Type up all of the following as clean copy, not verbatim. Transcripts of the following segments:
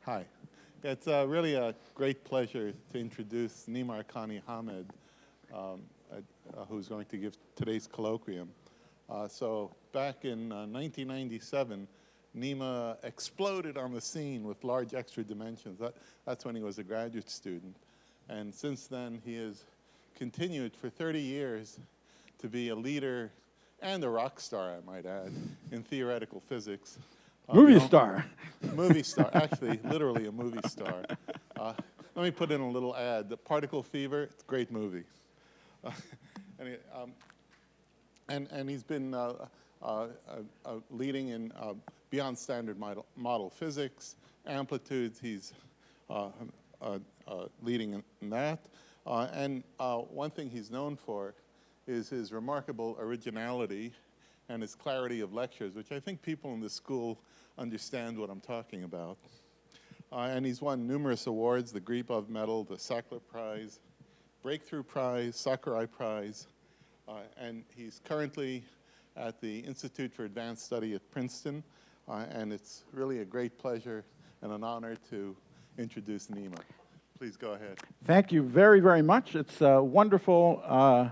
Hi. It's really a great pleasure to introduce Nima Arkani-Hamed, who's going to give today's colloquium. So back in 1997, Nima exploded on the scene with large extra dimensions. That's when he was a graduate student. And since then, he has continued for 30 years to be a leader and a rock star, I might add, in theoretical physics. Movie star. Movie star, actually, literally a movie star. Let me put in a little ad. The Particle Fever, it's a great movie. And he's been leading in beyond standard model physics, amplitudes, he's leading in that. And one thing he's known for is his remarkable originality and his clarity of lectures, which I think people in this school understand what I'm talking about. And he's won numerous awards, the Gribov Medal, the Sackler Prize, Breakthrough Prize, Sakurai Prize, and he's currently at the Institute for Advanced Study at Princeton, and it's really a great pleasure and an honor to introduce Nima. Please go ahead. Thank you very, very much. It's wonderful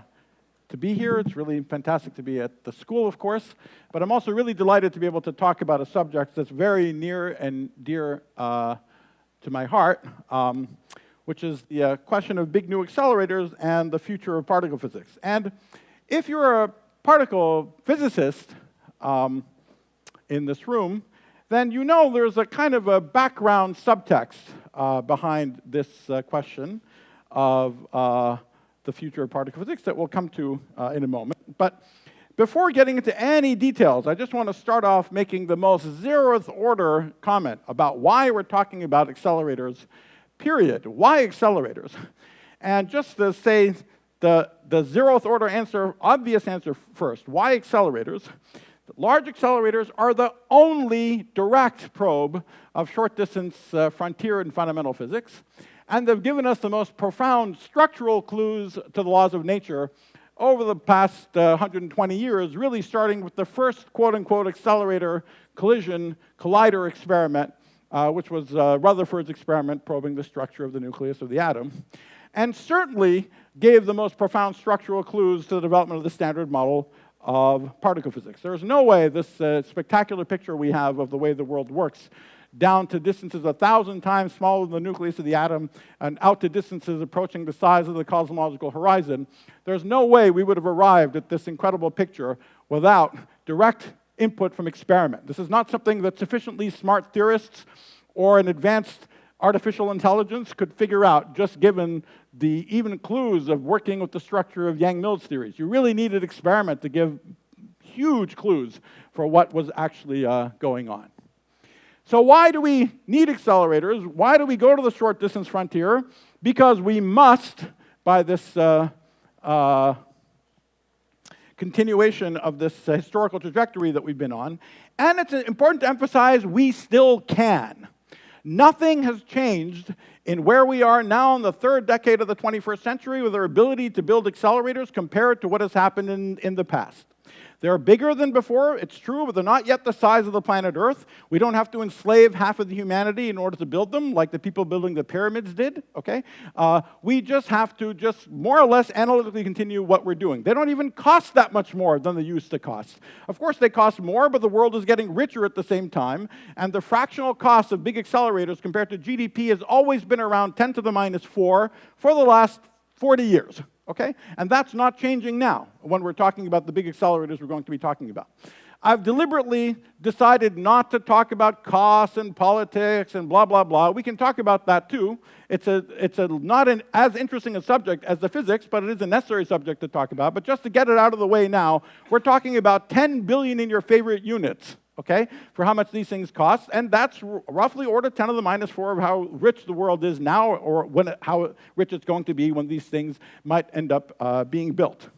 to be here. It's really fantastic to be at the school, of course, but I'm also really delighted to be able to talk about a subject that's very near and dear to my heart, which is the question of big new accelerators and the future of particle physics. And if you're a particle physicist in this room, then you know there's a kind of a background subtext behind this question of the future of particle physics that we'll come to in a moment. But before getting into any details, I just want to start off making the most zeroth order comment about why we're talking about accelerators, period. Why accelerators? And just to say the zeroth order answer, obvious answer first. Why accelerators? Large accelerators are the only direct probe of short-distance frontier in fundamental physics, and they've given us the most profound structural clues to the laws of nature over the past 120 years, really starting with the first quote-unquote accelerator collision collider experiment, which was Rutherford's experiment probing the structure of the nucleus of the atom, and certainly gave the most profound structural clues to the development of the standard model of particle physics. There's no way this spectacular picture we have of the way the world works, down to distances 1,000 times smaller than the nucleus of the atom and out to distances approaching the size of the cosmological horizon, there's no way we would have arrived at this incredible picture without direct input from experiment. This is not something that sufficiently smart theorists or an advanced artificial intelligence could figure out, just given the even clues of working with the structure of Yang-Mills theories. You really needed experiment to give huge clues for what was actually going on. So why do we need accelerators? Why do we go to the short distance frontier? Because we must, by this continuation of this historical trajectory that we've been on. And it's important to emphasize we still can. Nothing has changed in where we are now in the third decade of the 21st century with our ability to build accelerators compared to what has happened in the past. They're bigger than before, it's true, but they're not yet the size of the planet Earth. We don't have to enslave half of the humanity in order to build them, like the people building the pyramids did, okay? We just have to more or less analytically continue what we're doing. They don't even cost that much more than they used to cost. Of course, they cost more, but the world is getting richer at the same time, and the fractional cost of big accelerators compared to GDP has always been around 10 to the minus 4 for the last 40 years. Okay? And that's not changing now when we're talking about the big accelerators we're going to be talking about. I've deliberately decided not to talk about costs and politics and blah, blah, blah. We can talk about that too. It's not as interesting a subject as the physics, but it is a necessary subject to talk about. But just to get it out of the way now, we're talking about 10 billion in your favorite units, okay, for how much these things cost, and that's roughly order 10 to the minus 4 of how rich the world is now, or how rich it's going to be when these things might end up being built.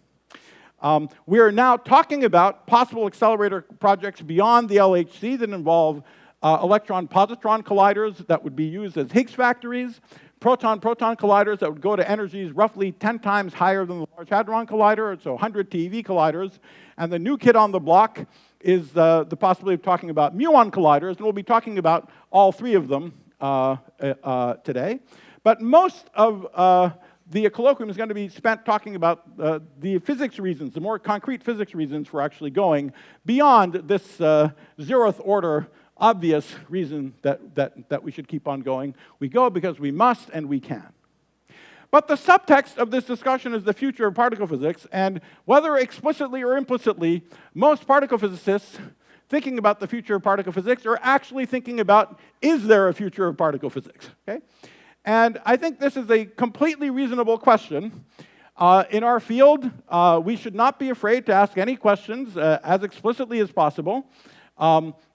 We are now talking about possible accelerator projects beyond the LHC that involve electron-positron colliders that would be used as Higgs factories, proton-proton colliders that would go to energies roughly 10 times higher than the Large Hadron Collider, so 100 TeV colliders, and the new kid on the block is the possibility of talking about muon colliders, and we'll be talking about all three of them today. But most of the colloquium is going to be spent talking about the physics reasons, the more concrete physics reasons for actually going beyond this zeroth order obvious reason that we should keep on going. We go because we must and we can. But the subtext of this discussion is the future of particle physics, and whether explicitly or implicitly, most particle physicists thinking about the future of particle physics are actually thinking about, is there a future of particle physics? Okay? And I think this is a completely reasonable question. In our field, we should not be afraid to ask any questions as explicitly as possible.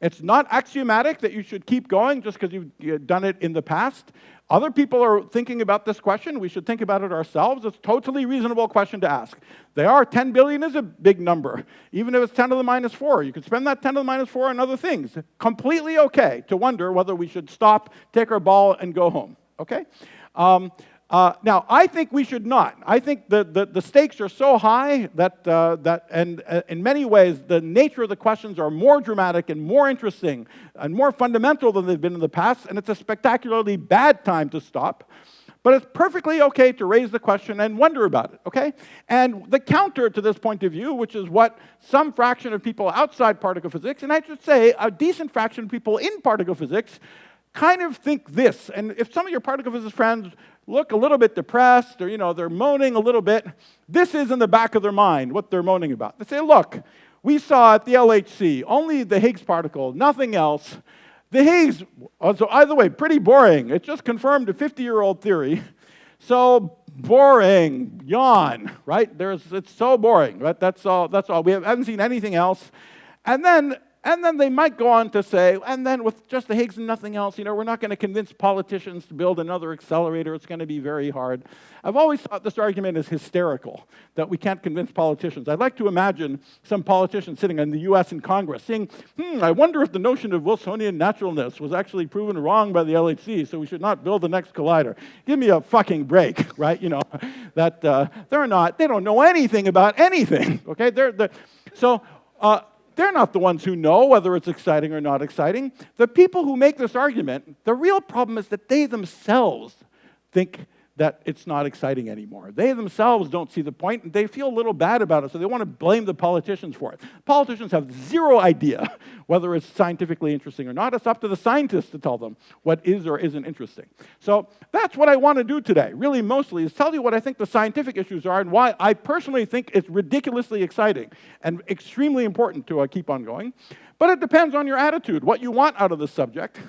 It's not axiomatic that you should keep going just because you've done it in the past. Other people are thinking about this question. We should think about it ourselves. It's a totally reasonable question to ask. 10 billion is a big number. Even if it's 10 to the minus 4, you could spend that 10 to the minus 4 on other things. Completely okay to wonder whether we should stop, take our ball, and go home. Okay? Now, I think we should not. I think the stakes are so high that in many ways, the nature of the questions are more dramatic and more interesting and more fundamental than they've been in the past, and it's a spectacularly bad time to stop. But it's perfectly okay to raise the question and wonder about it, okay? And the counter to this point of view, which is what some fraction of people outside particle physics, and I should say a decent fraction of people in particle physics, kind of think this. And if some of your particle physics friends look a little bit depressed or, they're moaning a little bit, this is in the back of their mind what they're moaning about. They say, look, we saw at the LHC only the Higgs particle, nothing else. The Higgs, so either way, pretty boring. It just confirmed a 50-year-old theory. So boring, yawn, right? It's so boring, right? That's all. We haven't seen anything else. And then they might go on to say, and then with just the Higgs and nothing else, we're not going to convince politicians to build another accelerator. It's going to be very hard. I've always thought this argument is hysterical, that we can't convince politicians. I'd like to imagine some politician sitting in the US in Congress saying, I wonder if the notion of Wilsonian naturalness was actually proven wrong by the LHC, so we should not build the next collider. Give me a fucking break, right? They don't know anything about anything, okay? They're not the ones who know whether it's exciting or not exciting. The people who make this argument, the real problem is that they themselves think that it's not exciting anymore. They themselves don't see the point, and they feel a little bad about it, so they want to blame the politicians for it. Politicians have zero idea whether it's scientifically interesting or not. It's up to the scientists to tell them what is or isn't interesting. So that's what I want to do today, really mostly, is tell you what I think the scientific issues are and why I personally think it's ridiculously exciting and extremely important to keep on going. But it depends on your attitude, what you want out of the subject,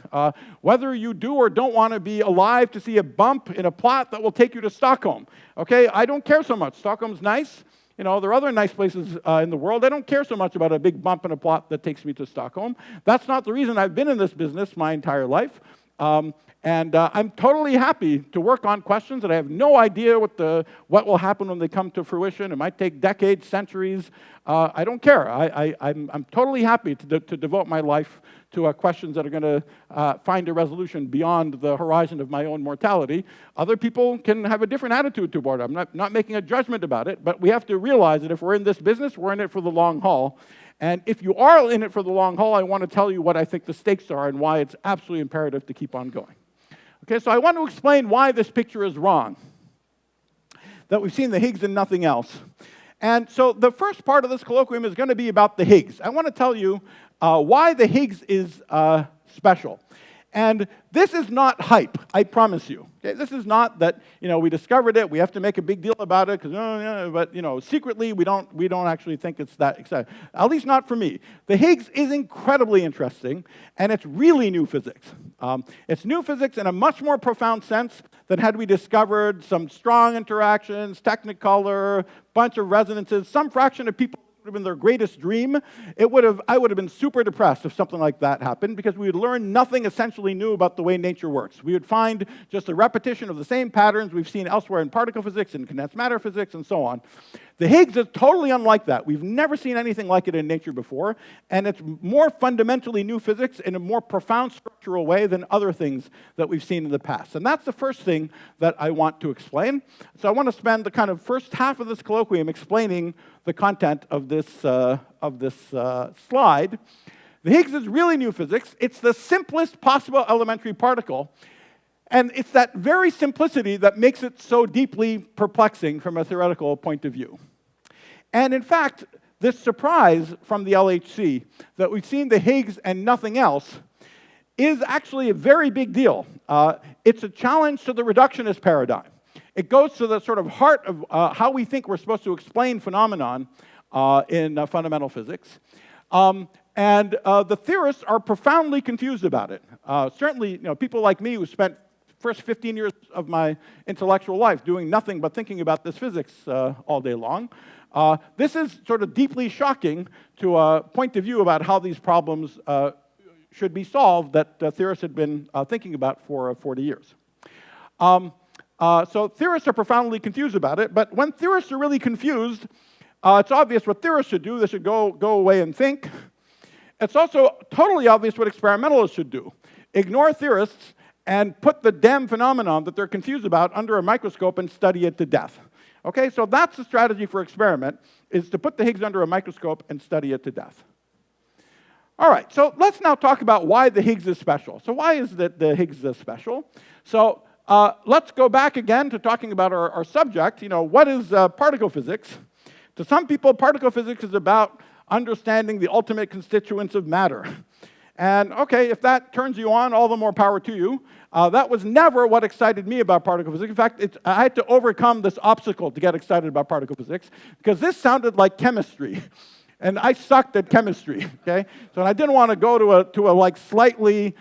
whether you do or don't want to be alive to see a bump in a plot that will take you to Stockholm. Okay, I don't care so much. Stockholm's nice. There are other nice places in the world. I don't care so much about a big bump in a plot that takes me to Stockholm. That's not the reason I've been in this business my entire life. And I'm totally happy to work on questions that I have no idea what will happen when they come to fruition. It might take decades, centuries. I don't care. I'm totally happy to devote my life to questions that are going to find a resolution beyond the horizon of my own mortality. Other people can have a different attitude toward it. I'm not making a judgment about it, but we have to realize that if we're in this business, we're in it for the long haul. And if you are in it for the long haul, I want to tell you what I think the stakes are and why it's absolutely imperative to keep on going. Okay, so I want to explain why this picture is wrong, that we've seen the Higgs and nothing else. And so the first part of this colloquium is going to be about the Higgs. I want to tell you why the Higgs is special. And this is not hype, I promise you. Okay, this is not that we discovered it, we have to make a big deal about it, but secretly we don't actually think it's that exciting. At least not for me. The Higgs is incredibly interesting, and it's really new physics. It's new physics in a much more profound sense than had we discovered some strong interactions, technicolor, bunch of resonances, some fraction of people would have been their greatest dream. I would have been super depressed if something like that happened, because we would learn nothing essentially new about the way nature works. We would find just a repetition of the same patterns we've seen elsewhere in particle physics and condensed matter physics and so on. The Higgs is totally unlike that. We've never seen anything like it in nature before, and it's more fundamentally new physics in a more profound structural way than other things that we've seen in the past. And that's the first thing that I want to explain. So I want to spend the kind of first half of this colloquium explaining the content of this slide. The Higgs is really new physics. It's the simplest possible elementary particle. And it's that very simplicity that makes it so deeply perplexing from a theoretical point of view. And in fact, this surprise from the LHC, that we've seen the Higgs and nothing else, is actually a very big deal. It's a challenge to the reductionist paradigm. It goes to the sort of heart of how we think we're supposed to explain phenomenon in fundamental physics. And the theorists are profoundly confused about it. Certainly, people like me who spent first 15 years of my intellectual life doing nothing but thinking about this physics all day long. This is sort of deeply shocking to a point of view about how these problems should be solved that theorists had been thinking about for 40 years. So theorists are profoundly confused about it, but when theorists are really confused, it's obvious what theorists should do. They should go away and think. It's also totally obvious what experimentalists should do. Ignore theorists and put the damn phenomenon that they're confused about under a microscope and study it to death. Okay, so that's the strategy for experiment, is to put the Higgs under a microscope and study it to death. All right, so let's now talk about why the Higgs is special. So why is the Higgs special? So let's go back again to talking about our subject. What is particle physics? To some people, particle physics is about understanding the ultimate constituents of matter. And okay, if that turns you on, all the more power to you. That was never what excited me about particle physics. In fact, I had to overcome this obstacle to get excited about particle physics, because this sounded like chemistry. And I sucked at chemistry, okay? So I didn't want to go to a like slightly,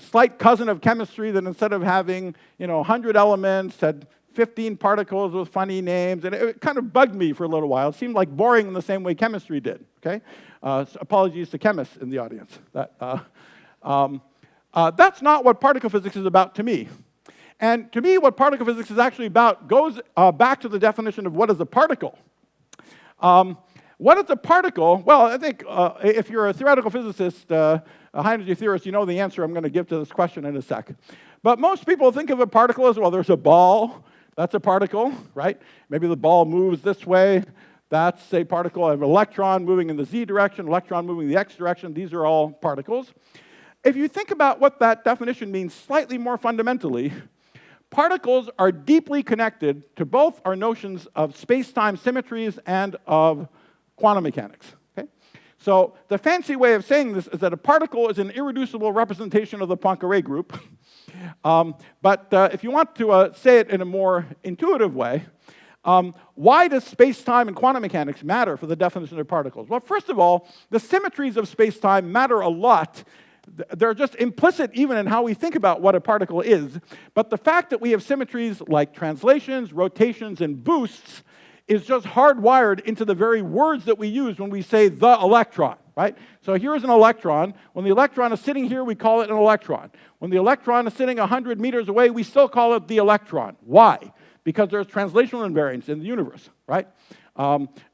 slight cousin of chemistry that instead of having, 100 elements had 15 particles with funny names, and it kind of bugged me for a little while. It seemed like boring in the same way chemistry did, okay? So apologies to chemists in the audience. That's not what particle physics is about to me. And to me, what particle physics is actually about goes back to the definition of what is a particle. What is a particle? Well, I think if you're a theoretical physicist, a high-energy theorist, you know the answer I'm going to give to this question in a sec. But most people think of a particle as, well, there's a ball. That's a particle, right? Maybe the ball moves this way. That's a particle. I have an electron moving in the z direction, electron moving in the x direction. These are all particles. If you think about what that definition means slightly more fundamentally, particles are deeply connected to both our notions of space-time symmetries and of quantum mechanics. Okay? So the fancy way of saying this is that a particle is an irreducible representation of the Poincare group. But if you want to say it in a more intuitive way, why does space-time and quantum mechanics matter for the definition of particles? Well, first of all, the symmetries of space-time matter a lot. They're just implicit even in how we think about what a particle is. But the fact that we have symmetries like translations, rotations, and boosts is just hardwired into the very words that we use when we say the electron, right? So here's an electron. When the electron is sitting here, we call it an electron. When the electron is sitting 100 meters away, we still call it the electron. Why? Because there's translational invariance in the universe, right?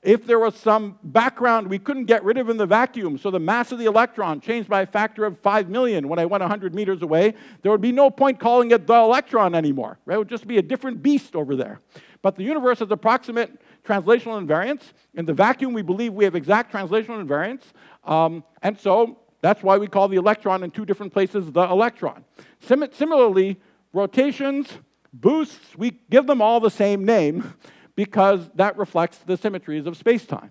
If there was some background we couldn't get rid of in the vacuum, so the mass of the electron changed by a factor of 5 million when I went 100 meters away, there would be no point calling it the electron anymore, right? It would just be a different beast over there. But the universe has approximate translational invariance. In the vacuum, we believe we have exact translational invariance. And so that's why we call the electron in two different places the electron. Similarly, rotations, boosts, we give them all the same name because that reflects the symmetries of space-time.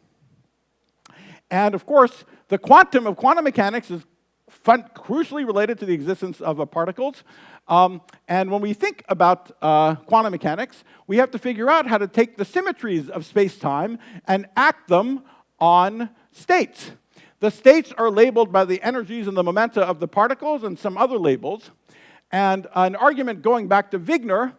And of course, the quantum of quantum mechanics is crucially related to the existence of particles. And when we think about quantum mechanics, we have to figure out how to take the symmetries of space-time and act them on states. The states are labeled by the energies and the momenta of the particles and some other labels. And an argument going back to Wigner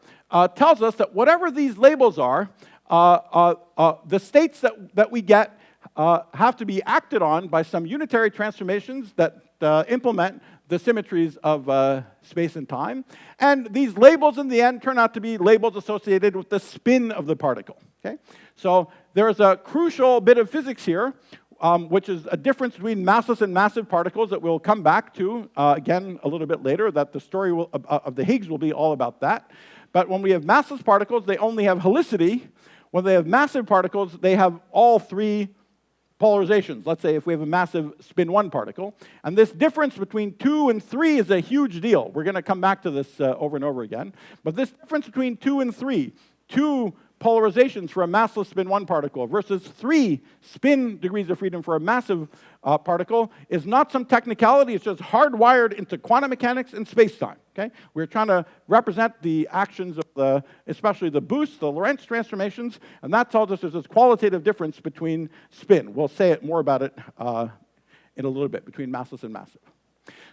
tells us that whatever these labels are, the states that we get have to be acted on by some unitary transformations that implement the symmetries of space and time. And these labels in the end turn out to be labels associated with the spin of the particle. Okay? So there's a crucial bit of physics here, which is a difference between massless and massive particles that we'll come back to again a little bit later, that the story of the Higgs will be all about that. But when we have massless particles, they only have helicity. When they have massive particles, they have all three polarizations. Let's say if we have a massive spin 1 particle, and this difference between 2 and 3 is a huge deal. We're going to come back to this over and over again. But this difference between 2 and 3, 2 polarizations for a massless spin 1 particle versus 3 spin degrees of freedom for a massive particle is not some technicality. It's just hardwired into quantum mechanics and space-time. Okay? We're trying to represent the actions of especially the boosts, the Lorentz transformations, and that tells us there's this qualitative difference between spin. We'll say it more about it in a little bit, between massless and massive.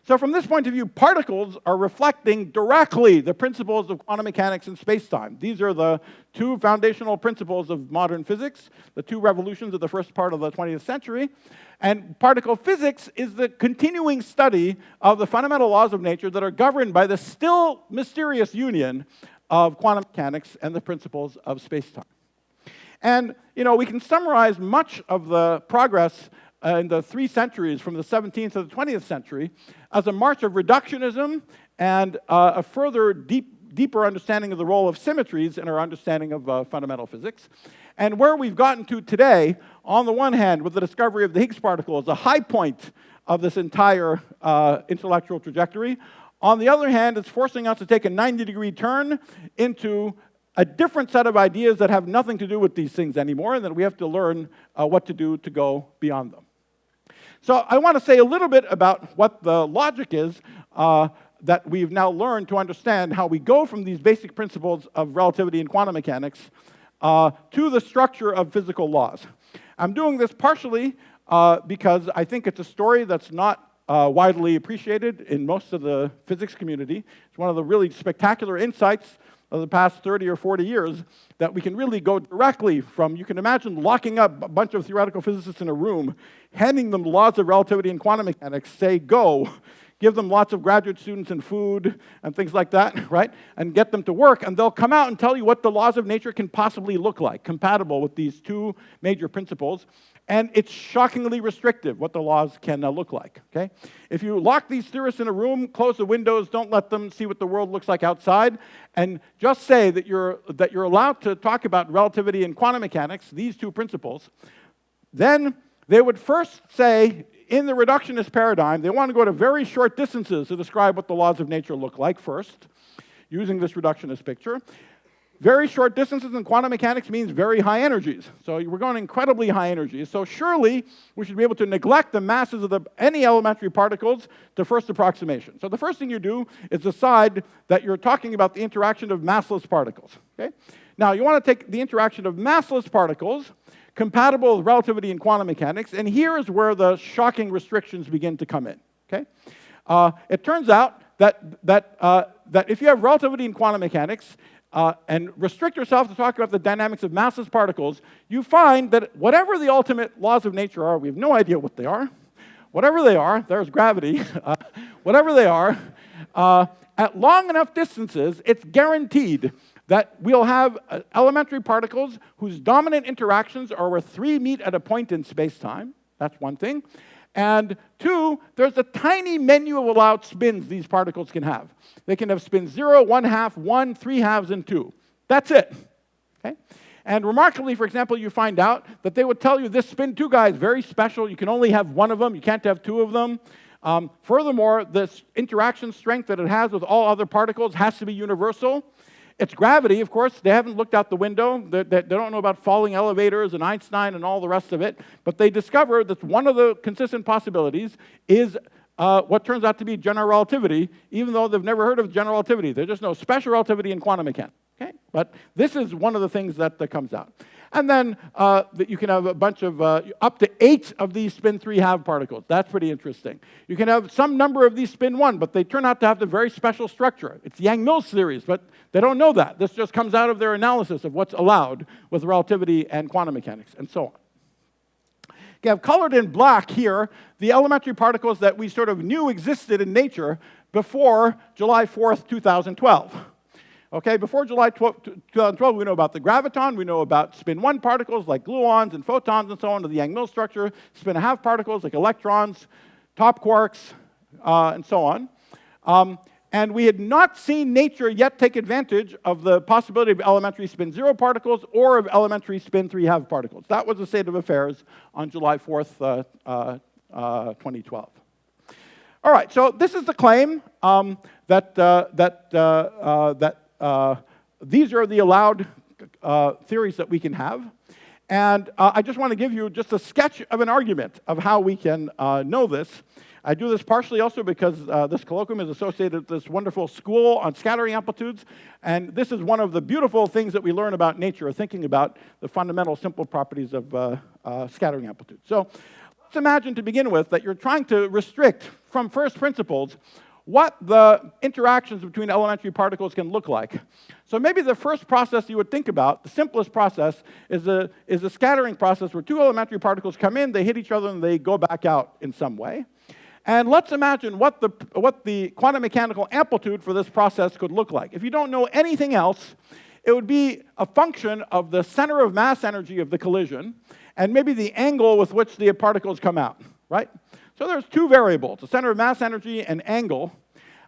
So from this point of view, particles are reflecting directly the principles of quantum mechanics and space-time. These are the 2 foundational principles of modern physics, the 2 revolutions of the first part of the 20th century. And particle physics is the continuing study of the fundamental laws of nature that are governed by the still mysterious union of quantum mechanics and the principles of space-time. And we can summarize much of the progress in the 3 centuries, from the 17th to the 20th century, as a march of reductionism and a further deeper understanding of the role of symmetries in our understanding of fundamental physics. And where we've gotten to today, on the one hand, with the discovery of the Higgs particle, is the high point of this entire intellectual trajectory. On the other hand, it's forcing us to take a 90-degree turn into a different set of ideas that have nothing to do with these things anymore, and that we have to learn what to do to go beyond them. So I want to say a little bit about what the logic is that we've now learned to understand how we go from these basic principles of relativity and quantum mechanics to the structure of physical laws. I'm doing this partially because I think it's a story that's not widely appreciated in most of the physics community. It's one of the really spectacular insights of the past 30 or 40 years that we can really go directly from, you can imagine locking up a bunch of theoretical physicists in a room, handing them the laws of relativity and quantum mechanics, say go, give them lots of graduate students and food and things like that, right? And get them to work, and they'll come out and tell you what the laws of nature can possibly look like, compatible with these 2 major principles. And it's shockingly restrictive what the laws can look like, okay? If you lock these theorists in a room, close the windows, don't let them see what the world looks like outside, and just say that you're allowed to talk about relativity and quantum mechanics, these 2 principles, then they would first say, in the reductionist paradigm, they want to go to very short distances to describe what the laws of nature look like first, using this reductionist picture. Very short distances in quantum mechanics means very high energies. So we're going incredibly high energies. So surely we should be able to neglect the masses of any elementary particles to first approximation. So the first thing you do is decide that you're talking about the interaction of massless particles. Okay? Now you want to take the interaction of massless particles compatible with relativity and quantum mechanics, and here is where the shocking restrictions begin to come in. Okay? It turns out that if you have relativity and quantum mechanics, and restrict yourself to talk about the dynamics of massless particles, you find that whatever the ultimate laws of nature are, we have no idea what they are. Whatever they are, there's gravity, whatever they are, at long enough distances, it's guaranteed that we'll have elementary particles whose dominant interactions are where 3 meet at a point in space-time. That's one thing. And 2, there's a tiny menu of allowed spins these particles can have. They can have spin 0, 1/2, 1, 3/2, and 2. That's it. Okay? And remarkably, for example, you find out that they would tell you this spin 2 guy is very special. You can only have 1 of them. You can't have 2 of them. Furthermore, this interaction strength that it has with all other particles has to be universal. It's gravity, of course. They haven't looked out the window. They don't know about falling elevators and Einstein and all the rest of it. But they discover that one of the consistent possibilities is what turns out to be general relativity, even though they've never heard of general relativity. They just know special relativity and quantum mechanics. Okay? But this is one of the things that comes out. And then that you can have a bunch of, up to 8 of these spin 3/2 particles. That's pretty interesting. You can have some number of these spin 1, but they turn out to have the very special structure. It's Yang-Mills theories, but they don't know that. This just comes out of their analysis of what's allowed with relativity and quantum mechanics, and so on. Okay, I've colored in black here the elementary particles that we sort of knew existed in nature before July 4th, 2012. Okay, before July 2012, we know about the graviton, we know about spin 1 particles like gluons and photons and so on, to the Yang-Mills structure, spin 1/2 particles like electrons, top quarks, and so on. And we had not seen nature yet take advantage of the possibility of elementary spin 0 particles or of elementary spin 3½ particles. That was the state of affairs on July 4th, 2012. All right, so this is the claim that these are the allowed theories that we can have. And I just want to give you just a sketch of an argument of how we can know this. I do this partially also because this colloquium is associated with this wonderful school on scattering amplitudes. And this is one of the beautiful things that we learn about nature, thinking about the fundamental simple properties of scattering amplitudes. So let's imagine to begin with that you're trying to restrict from first principles what the interactions between elementary particles can look like. So maybe the first process you would think about, the simplest process, is a scattering process where two elementary particles come in, they hit each other, and they go back out in some way. And let's imagine what the quantum mechanical amplitude for this process could look like. If you don't know anything else, it would be a function of the center of mass energy of the collision and maybe the angle with which the particles come out, right? So there's two variables, the center of mass energy and angle.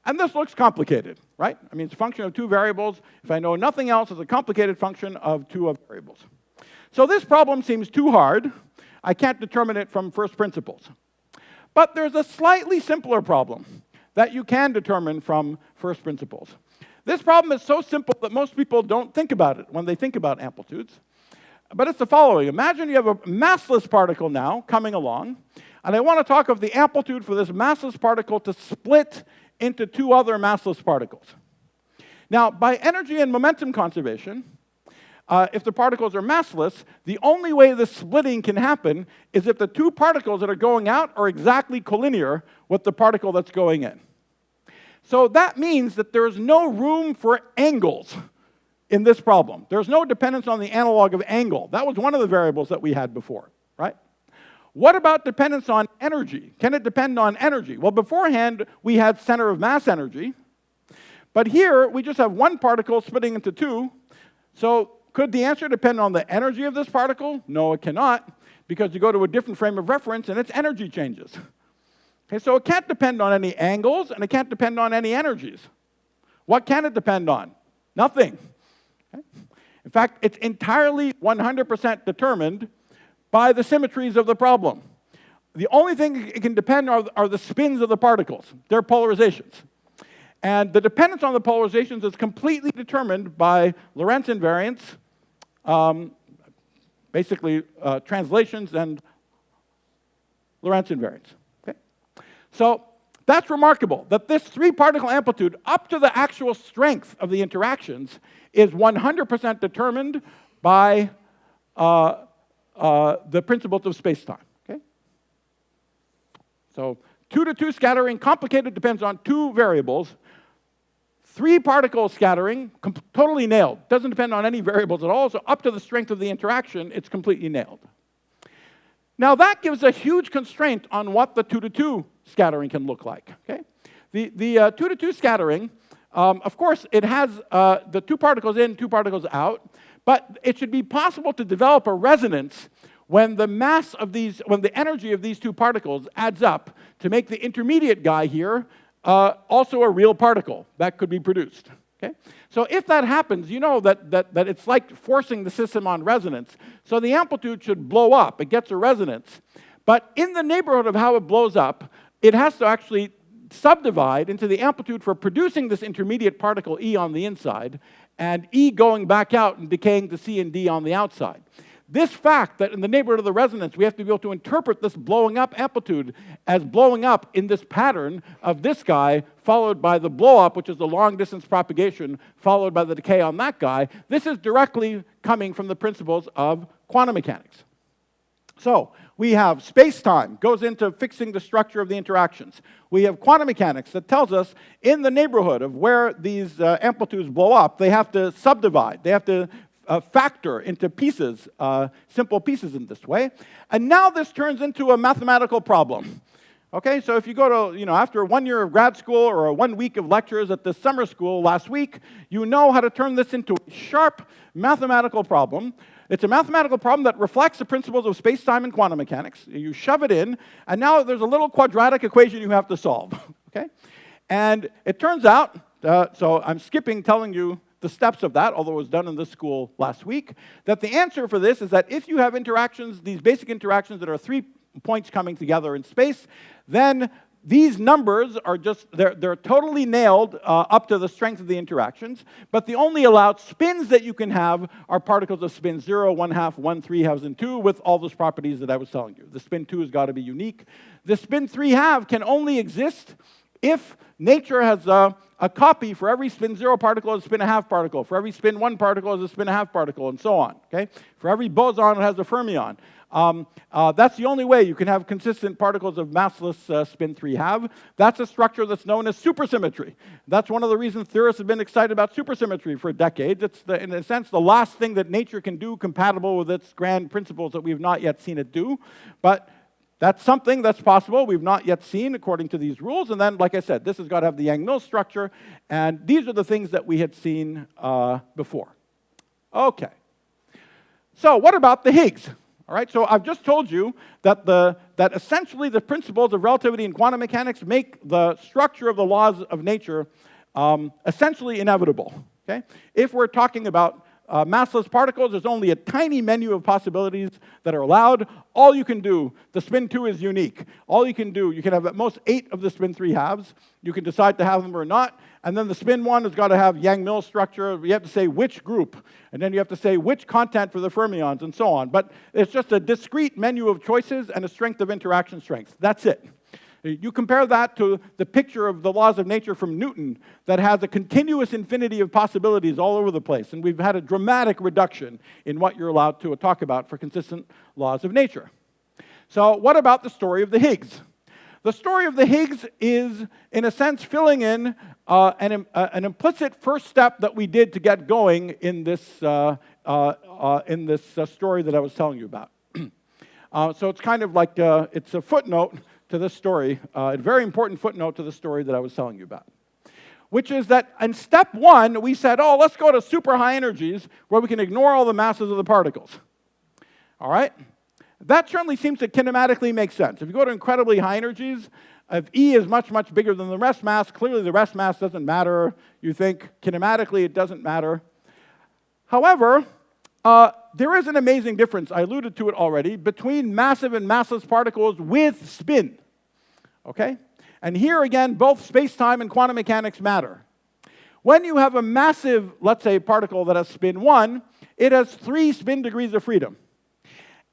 And this looks complicated, right? I mean, it's a function of two variables. If I know nothing else, it's a complicated function of two variables. So this problem seems too hard. I can't determine it from first principles. But there's a slightly simpler problem that you can determine from first principles. This problem is so simple that most people don't think about it when they think about amplitudes. But it's the following. Imagine you have a massless particle now coming along, and I want to talk of the amplitude for this massless particle to split into two other massless particles. Now, by energy and momentum conservation, if the particles are massless, the only way the splitting can happen is if the two particles that are going out are exactly collinear with the particle that's going in. So that means that there is no room for angles in this problem. There's no dependence on the analog of angle. That was one of the variables that we had before, right? What about dependence on energy? Can it depend on energy? Well, beforehand, we had center of mass energy. But here, we just have one particle splitting into two. So could the answer depend on the energy of this particle? No, it cannot, because you go to a different frame of reference and its energy changes. Okay, so it can't depend on any angles, and it can't depend on any energies. What can it depend on? Nothing. Okay? In fact, it's entirely 100% determined by the symmetries of the problem. The only thing it can depend on are the spins of the particles, their polarizations. And the dependence on the polarizations is completely determined by Lorentz invariance, basically translations and Lorentz invariance. Okay? So that's remarkable, that this three-particle amplitude up to the actual strength of the interactions is 100% determined by the principles of spacetime. Okay? So 2-to-2 scattering, complicated, depends on two variables. Three-particle scattering, totally nailed. Doesn't depend on any variables at all, so up to the strength of the interaction, it's completely nailed. Now that gives a huge constraint on what the 2-to-2 scattering can look like. Okay? The 2-to-2 scattering, of course, it has the two particles in, two particles out, but it should be possible to develop a resonance when the mass of these, when the energy of these two particles adds up to make the intermediate guy here also a real particle that could be produced. Okay? So if that happens, you know that it's like forcing the system on resonance. So the amplitude should blow up. It gets a resonance. But in the neighborhood of how it blows up, it has to actually subdivide into the amplitude for producing this intermediate particle E on the inside, and E going back out and decaying to C and D on the outside. This fact that in the neighborhood of the resonance, we have to be able to interpret this blowing up amplitude as blowing up in this pattern of this guy, followed by the blow up, which is the long distance propagation, followed by the decay on that guy. This is directly coming from the principles of quantum mechanics. So we have space-time, goes into fixing the structure of the interactions. We have quantum mechanics that tells us in the neighborhood of where these amplitudes blow up, they have to subdivide. They have to factor into pieces, simple pieces in this way. And now this turns into a mathematical problem. Okay, so if you go to, after 1 year of grad school or 1 week of lectures at the summer school last week, you know how to turn this into a sharp mathematical problem. It's a mathematical problem that reflects the principles of space-time and quantum mechanics. You shove it in, and now there's a little quadratic equation you have to solve. Okay? And it turns out, so I'm skipping telling you the steps of that, although it was done in this school last week, that the answer for this is that if you have interactions, these basic interactions that are 3 points coming together in space, then these numbers are just, they're totally nailed up to the strength of the interactions, but the only allowed spins that you can have are particles of spin 0, 1/2, 1, 3/2, and 2 with all those properties that I was telling you. The spin 2 has got to be unique. The spin 3/2 can only exist if nature has a copy for every spin 0 particle as a spin 1/2 particle, for every spin 1 particle as a spin 1/2 particle, and so on. Okay? For every boson, it has a fermion. That's the only way you can have consistent particles of massless spin 3/2. That's a structure that's known as supersymmetry. That's one of the reasons theorists have been excited about supersymmetry for decades. It's, in a sense, the last thing that nature can do compatible with its grand principles that we've not yet seen it do. But that's something that's possible. We've not yet seen according to these rules. And then, like I said, this has got to have the Yang-Mills structure. And these are the things that we had seen before. Okay. So what about the Higgs? All right, so I've just told you that, that essentially the principles of relativity and quantum mechanics make the structure of the laws of nature essentially inevitable. Okay? If we're talking about massless particles, there's only a tiny menu of possibilities that are allowed. All you can do, the spin 2 is unique. All you can do, you can have at most 8 of the spin 3/2. You can decide to have them or not. And then the spin 1 has got to have Yang-Mills structure. You have to say which group. And then you have to say which content for the fermions and so on. But it's just a discrete menu of choices and a strength of interaction strength. That's it. You compare that to the picture of the laws of nature from Newton that has a continuous infinity of possibilities all over the place. And we've had a dramatic reduction in what you're allowed to talk about for consistent laws of nature. So what about the story of the Higgs? The story of the Higgs is, in a sense, filling in an implicit first step that we did to get going in this story that I was telling you about. So it's kind of like it's a footnote to this story, a very important footnote to the story that I was telling you about, which is that in step 1, we said, oh, let's go to super high energies where we can ignore all the masses of the particles. All right? That certainly seems to kinematically make sense. If you go to incredibly high energies, if E is much, much bigger than the rest mass, clearly the rest mass doesn't matter. You think kinematically it doesn't matter. However, there is an amazing difference, I alluded to it already, between massive and massless particles with spin. Okay? And here again, both space-time and quantum mechanics matter. When you have a massive, let's say, particle that has spin 1, it has 3 spin degrees of freedom.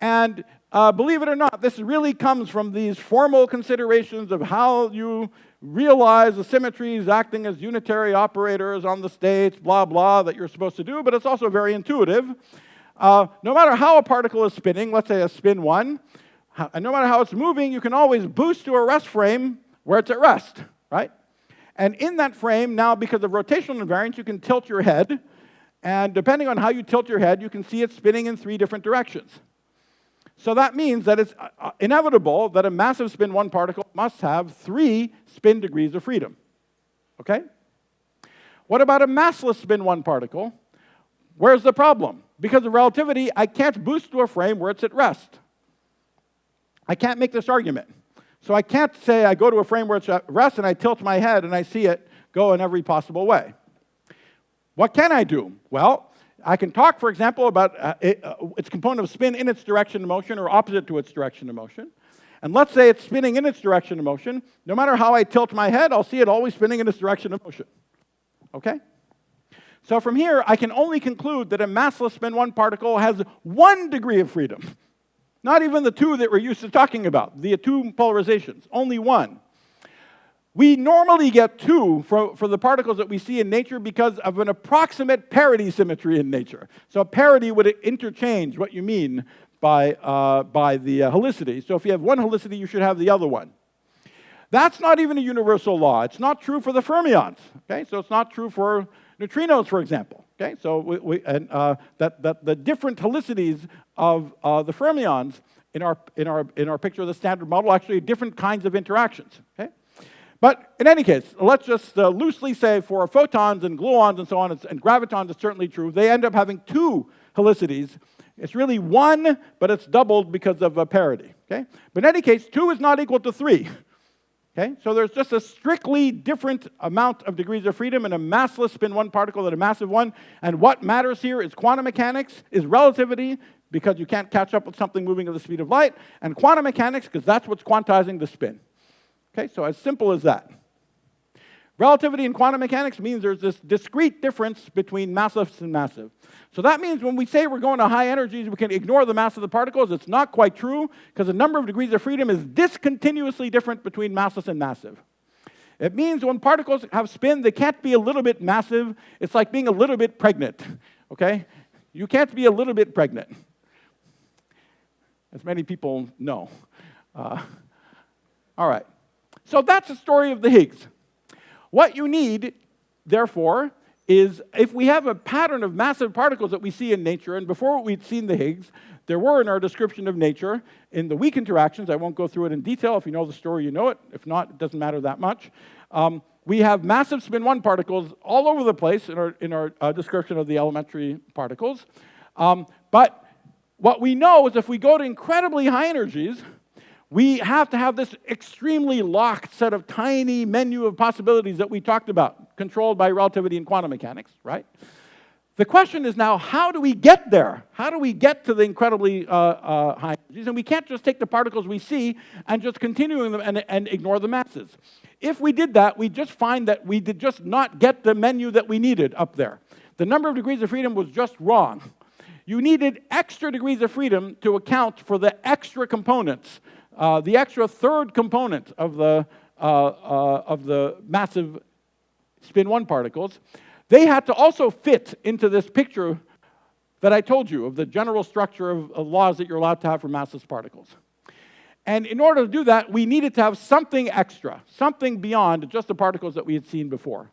And believe it or not, this really comes from these formal considerations of how you realize the symmetries acting as unitary operators on the states, blah, blah, that you're supposed to do, but it's also very intuitive. No matter how a particle is spinning, let's say a spin 1, and no matter how it's moving, you can always boost to a rest frame where it's at rest, right? And in that frame, now because of rotational invariance, you can tilt your head, and depending on how you tilt your head, you can see it spinning in 3 different directions. So that means that it's inevitable that a massive spin 1 particle must have 3 spin degrees of freedom. Okay? What about a massless spin 1 particle? Where's the problem? Because of relativity, I can't boost to a frame where it's at rest. I can't make this argument. So I can't say I go to a frame where it's at rest and I tilt my head and I see it go in every possible way. What can I do? Well, I can talk, for example, about its component of spin in its direction of motion or opposite to its direction of motion. And let's say it's spinning in its direction of motion. No matter how I tilt my head, I'll see it always spinning in its direction of motion. Okay? So from here, I can only conclude that a massless spin 1 particle has 1 degree of freedom. Not even the 2 that we're used to talking about, the 2 polarizations, only 1. We normally get 2 for the particles that we see in nature because of an approximate parity symmetry in nature. So a parity would interchange what you mean by the helicity. So if you have one helicity, you should have the other one. That's not even a universal law. It's not true for the fermions. Okay? So it's not true for neutrinos, for example. Okay? So that the different helicities of the fermions in our picture of the standard model actually are different kinds of interactions. Okay? But in any case, let's just loosely say for photons and gluons and so on, and gravitons, it's certainly true. They end up having 2 helicities. It's really 1, but it's doubled because of parity. Okay? But in any case, 2 is not equal to 3. Okay? So there's just a strictly different amount of degrees of freedom in a massless spin 1 particle than a massive one. And what matters here is quantum mechanics, is relativity, because you can't catch up with something moving at the speed of light, and quantum mechanics, because that's what's quantizing the spin. Okay? So as simple as that. Relativity in quantum mechanics means there's this discrete difference between massless and massive. So that means when we say we're going to high energies, we can ignore the mass of the particles. It's not quite true, because the number of degrees of freedom is discontinuously different between massless and massive. It means when particles have spin, they can't be a little bit massive. It's like being a little bit pregnant, okay? You can't be a little bit pregnant, as many people know. All right, so that's the story of the Higgs. What you need, therefore, is if we have a pattern of massive particles that we see in nature, and before we'd seen the Higgs, there were in our description of nature, in the weak interactions, I won't go through it in detail. If you know the story, you know it. If not, it doesn't matter that much. We have massive spin 1 particles all over the place in our description of the elementary particles. But what we know is if we go to incredibly high energies, we have to have this extremely locked set of tiny menu of possibilities that we talked about, controlled by relativity and quantum mechanics, right? The question is now, how do we get there? How do we get to the incredibly high energies? And we can't just take the particles we see and just continue them and ignore the masses. If we did that, we'd just find that we did just not get the menu that we needed up there. The number of degrees of freedom was just wrong. You needed extra degrees of freedom to account for the extra components, the extra third component of the massive spin 1 particles. They had to also fit into this picture that I told you of the general structure of laws that you're allowed to have for massless particles. And in order to do that, we needed to have something extra, something beyond just the particles that we had seen before.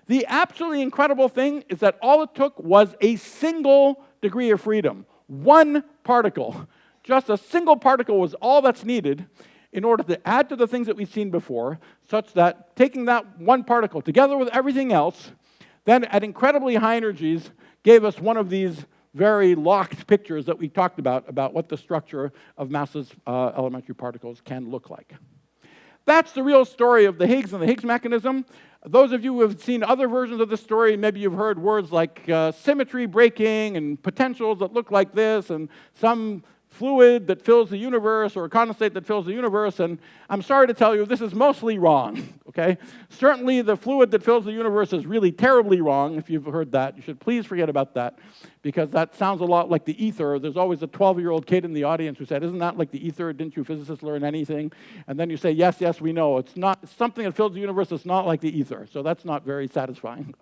The absolutely incredible thing is that all it took was a single degree of freedom, one particle. Just a single particle was all that's needed in order to add to the things that we've seen before, such that taking that one particle together with everything else, then at incredibly high energies, gave us one of these very locked pictures that we talked about what the structure of massless elementary particles can look like. That's the real story of the Higgs and the Higgs mechanism. Those of you who have seen other versions of the story, maybe you've heard words like symmetry breaking and potentials that look like this, and some fluid that fills the universe or a condensate that fills the universe, and I'm sorry to tell you, this is mostly wrong, okay? Certainly the fluid that fills the universe is really terribly wrong. If you've heard that, you should please forget about that, because that sounds a lot like the ether. There's always a 12-year-old kid in the audience who said, isn't that like the ether? Didn't you physicists learn anything? And then you say, yes, yes, we know. It's not it's something that fills the universe that's not like the ether, so that's not very satisfying.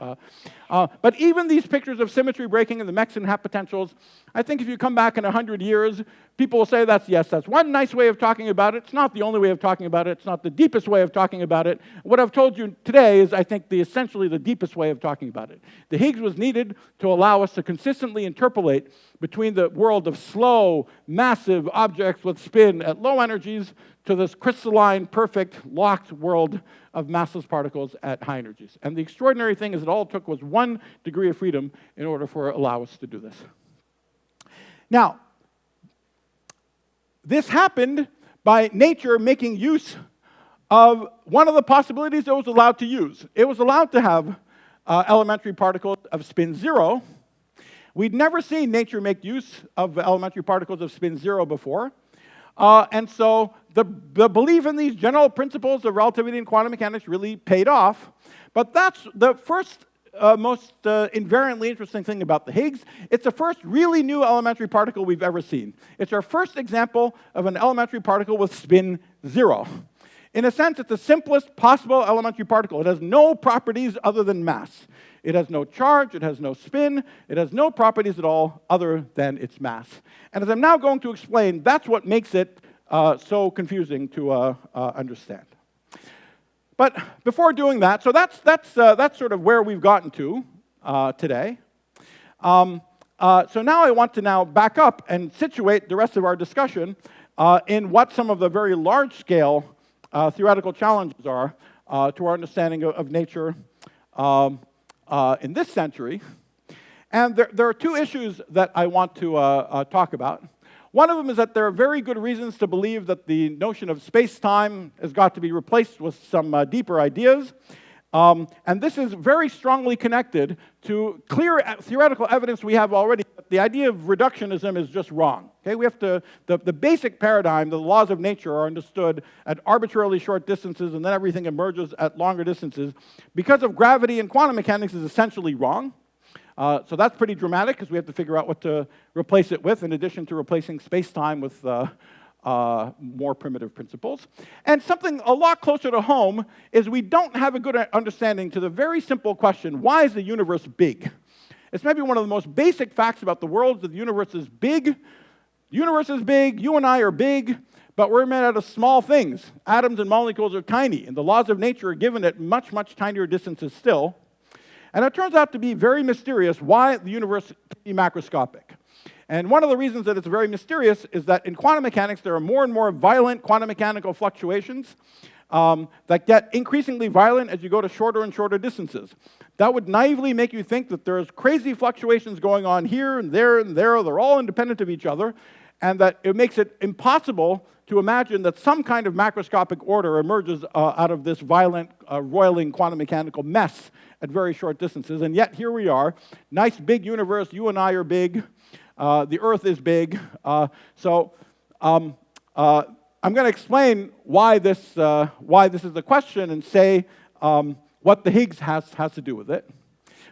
But even these pictures of symmetry breaking and the mechs and half potentials, I think if you come back in 100 years, people will say that's one nice way of talking about it. It's not the only way of talking about it. It's not the deepest way of talking about it. What I've told you today is, I think, essentially the deepest way of talking about it. The Higgs was needed to allow us to consistently interpolate between the world of slow, massive objects with spin at low energies to this crystalline, perfect, locked world of massless particles at high energies. And the extraordinary thing is that all it took was 1 degree of freedom in order for allow us to do this. Now, this happened by nature making use of one of the possibilities it was allowed to use. It was allowed to have elementary particles of spin 0. We'd never seen nature make use of elementary particles of spin 0 before. And so the belief in these general principles of relativity and quantum mechanics really paid off. But that's the first most invariantly interesting thing about the Higgs. It's the first really new elementary particle we've ever seen. It's our first example of an elementary particle with spin 0. In a sense, it's the simplest possible elementary particle. It has no properties other than mass. It has no charge, it has no spin, it has no properties at all other than its mass. And as I'm now going to explain, that's what makes it so confusing to understand. But before doing that, so that's sort of where we've gotten to today. So now I want to back up and situate the rest of our discussion in what some of the very large-scale theoretical challenges are to our understanding of nature in this century. And there are 2 issues that I want to talk about. One of them is that there are very good reasons to believe that the notion of space-time has got to be replaced with some deeper ideas. And this is very strongly connected to clear theoretical evidence we have already that the idea of reductionism is just wrong. Okay, we have to, the basic paradigm, the laws of nature are understood at arbitrarily short distances, and then everything emerges at longer distances. Because of gravity and quantum mechanics is essentially wrong. So that's pretty dramatic, because we have to figure out what to replace it with, in addition to replacing space-time with more primitive principles. And something a lot closer to home is we don't have a good understanding to the very simple question, why is the universe big? It's maybe one of the most basic facts about the world, that the universe is big. The universe is big, you and I are big, but we're made out of small things. Atoms and molecules are tiny, and the laws of nature are given at much, much tinier distances still. And it turns out to be very mysterious why the universe can be macroscopic. And one of the reasons that it's very mysterious is that in quantum mechanics, there are more and more violent quantum mechanical fluctuations that get increasingly violent as you go to shorter and shorter distances. That would naively make you think that there's crazy fluctuations going on here and there and there. They're all independent of each other, and that it makes it impossible to imagine that some kind of macroscopic order emerges out of this violent, roiling quantum mechanical mess at very short distances. And yet, here we are, nice big universe, you and I are big, the Earth is big. I'm going to explain why this is a question and say what the Higgs has to do with it.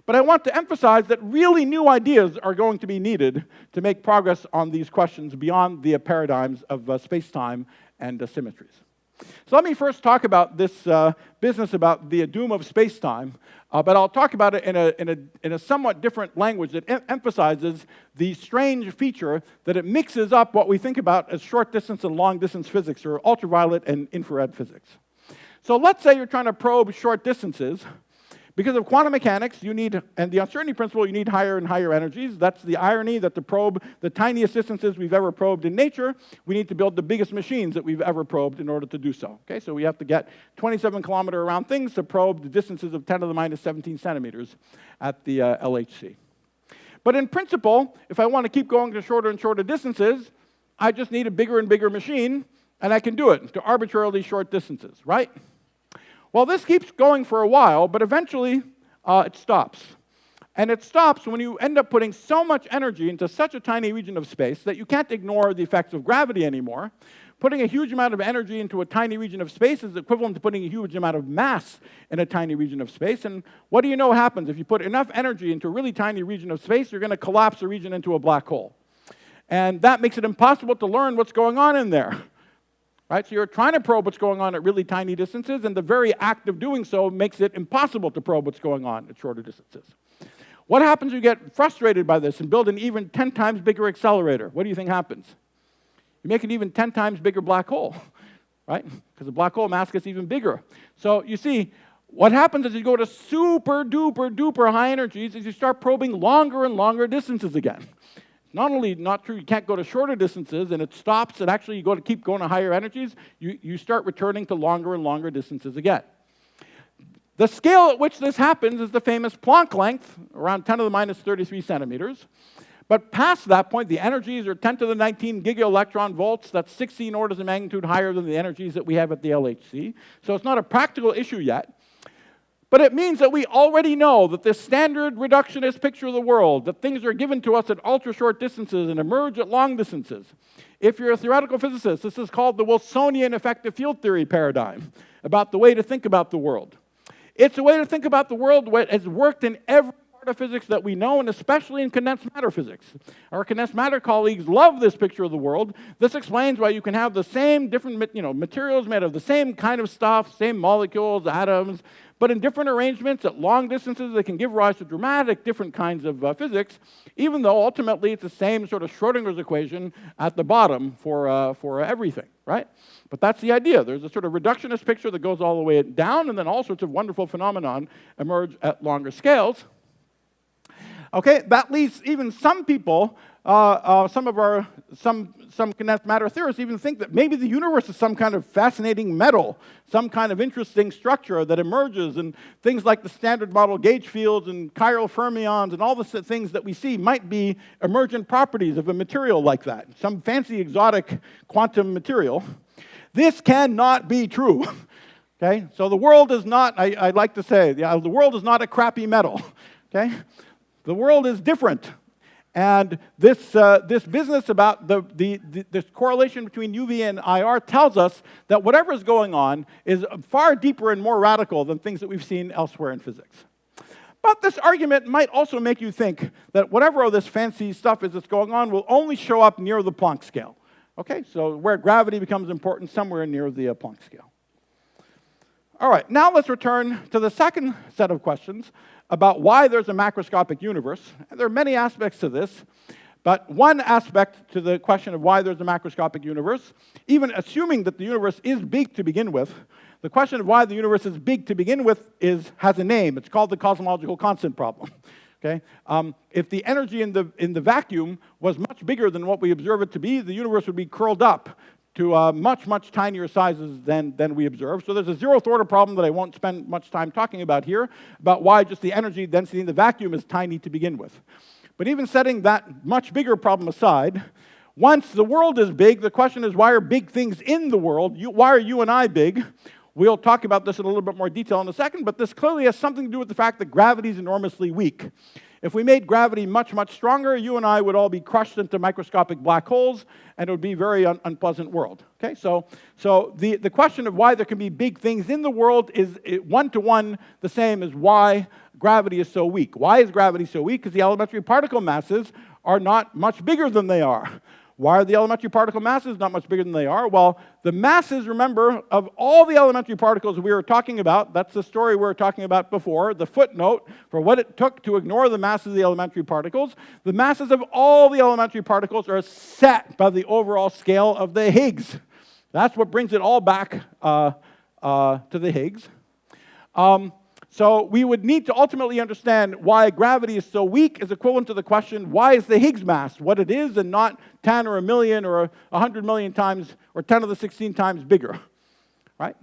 But I want to emphasize that really new ideas are going to be needed to make progress on these questions beyond the paradigms of space-time and symmetries. So let me first talk about this business about the doom of space-time, but I'll talk about it in a somewhat different language that emphasizes the strange feature that it mixes up what we think about as short-distance and long-distance physics, or ultraviolet and infrared physics. So let's say you're trying to probe short distances. Because of quantum mechanics, you need, and the uncertainty principle, you need higher and higher energies. That's the irony, that to probe the tiniest distances we've ever probed in nature, we need to build the biggest machines that we've ever probed in order to do so. Okay, so we have to get 27-kilometer round things to probe the distances of 10 to the minus 17 centimeters at the LHC. But in principle, if I want to keep going to shorter and shorter distances, I just need a bigger and bigger machine, and I can do it to arbitrarily short distances, right? Well, this keeps going for a while, but eventually it stops. And it stops when you end up putting so much energy into such a tiny region of space that you can't ignore the effects of gravity anymore. Putting a huge amount of energy into a tiny region of space is equivalent to putting a huge amount of mass in a tiny region of space. And what do you know happens? If you put enough energy into a really tiny region of space, you're going to collapse the region into a black hole. And that makes it impossible to learn what's going on in there. Right? So you're trying to probe what's going on at really tiny distances, and the very act of doing so makes it impossible to probe what's going on at shorter distances. What happens when you get frustrated by this and build an even 10 times bigger accelerator? What do you think happens? You make an even 10 times bigger black hole, right? Because the black hole mass gets even bigger. So you see, what happens as you go to super duper duper high energies is you start probing longer and longer distances again. Not only not true, you can't go to shorter distances, and it stops, and actually you keep going to higher energies, you start returning to longer and longer distances again. The scale at which this happens is the famous Planck length, around 10 to the minus 33 centimeters. But past that point, the energies are 10 to the 19 giga-electron volts. That's 16 orders of magnitude higher than the energies that we have at the LHC. So it's not a practical issue yet. But it means that we already know that this standard reductionist picture of the world, that things are given to us at ultra-short distances and emerge at long distances. If you're a theoretical physicist, this is called the Wilsonian effective field theory paradigm, about the way to think about the world. It's a way to think about the world that has worked in every part of physics that we know, and especially in condensed matter physics. Our condensed matter colleagues love this picture of the world. This explains why you can have the same different materials made of the same kind of stuff, same molecules, atoms, but in different arrangements at long distances, they can give rise to dramatic different kinds of physics, even though ultimately it's the same sort of Schrodinger's equation at the bottom for everything, right? But that's the idea. There's a sort of reductionist picture that goes all the way down, and then all sorts of wonderful phenomenon emerge at longer scales. Okay, that leads even some people, some condensed matter theorists even think that maybe the universe is some kind of fascinating metal, some kind of interesting structure that emerges, and things like the standard model gauge fields and chiral fermions and all the things that we see might be emergent properties of a material like that, some fancy exotic quantum material. This cannot be true. Okay, so the world is not, I like to say, the world is not a crappy metal. Okay, the world is different. And this business about this correlation between UV and IR tells us that whatever is going on is far deeper and more radical than things that we've seen elsewhere in physics. But this argument might also make you think that whatever all this fancy stuff is that's going on will only show up near the Planck scale. Okay, so where gravity becomes important, somewhere near the Planck scale. All right, now let's return to the second set of questions about why there's a macroscopic universe. And there are many aspects to this, but one aspect to the question of why there's a macroscopic universe, even assuming that the universe is big to begin with, the question of why the universe is big to begin with has a name. It's called the cosmological constant problem. Okay? If the energy in the vacuum was much bigger than what we observe it to be, the universe would be curled up to much, much tinier sizes than we observe. So there's a zeroth order problem that I won't spend much time talking about here, about why just the energy density in the vacuum is tiny to begin with. But even setting that much bigger problem aside, once the world is big, the question is, why are big things in the world? Why are you and I big? We'll talk about this in a little bit more detail in a second, but this clearly has something to do with the fact that gravity is enormously weak. If we made gravity much, much stronger, you and I would all be crushed into microscopic black holes, and it would be a very unpleasant world. Okay, so the question of why there can be big things in the world is one-to-one the same as why gravity is so weak. Why is gravity so weak? Because the elementary particle masses are not much bigger than they are. Why are the elementary particle masses not much bigger than they are? Well, the masses, remember, of all the elementary particles we were talking about, that's the story we were talking about before, the footnote for what it took to ignore the masses of the elementary particles, the masses of all the elementary particles are set by the overall scale of the Higgs. That's what brings it all back to the Higgs. So we would need to ultimately understand why gravity is so weak is equivalent to the question, why is the Higgs mass what it is and not 10 or a million or 100 million times or 10 to the 16 times bigger, right?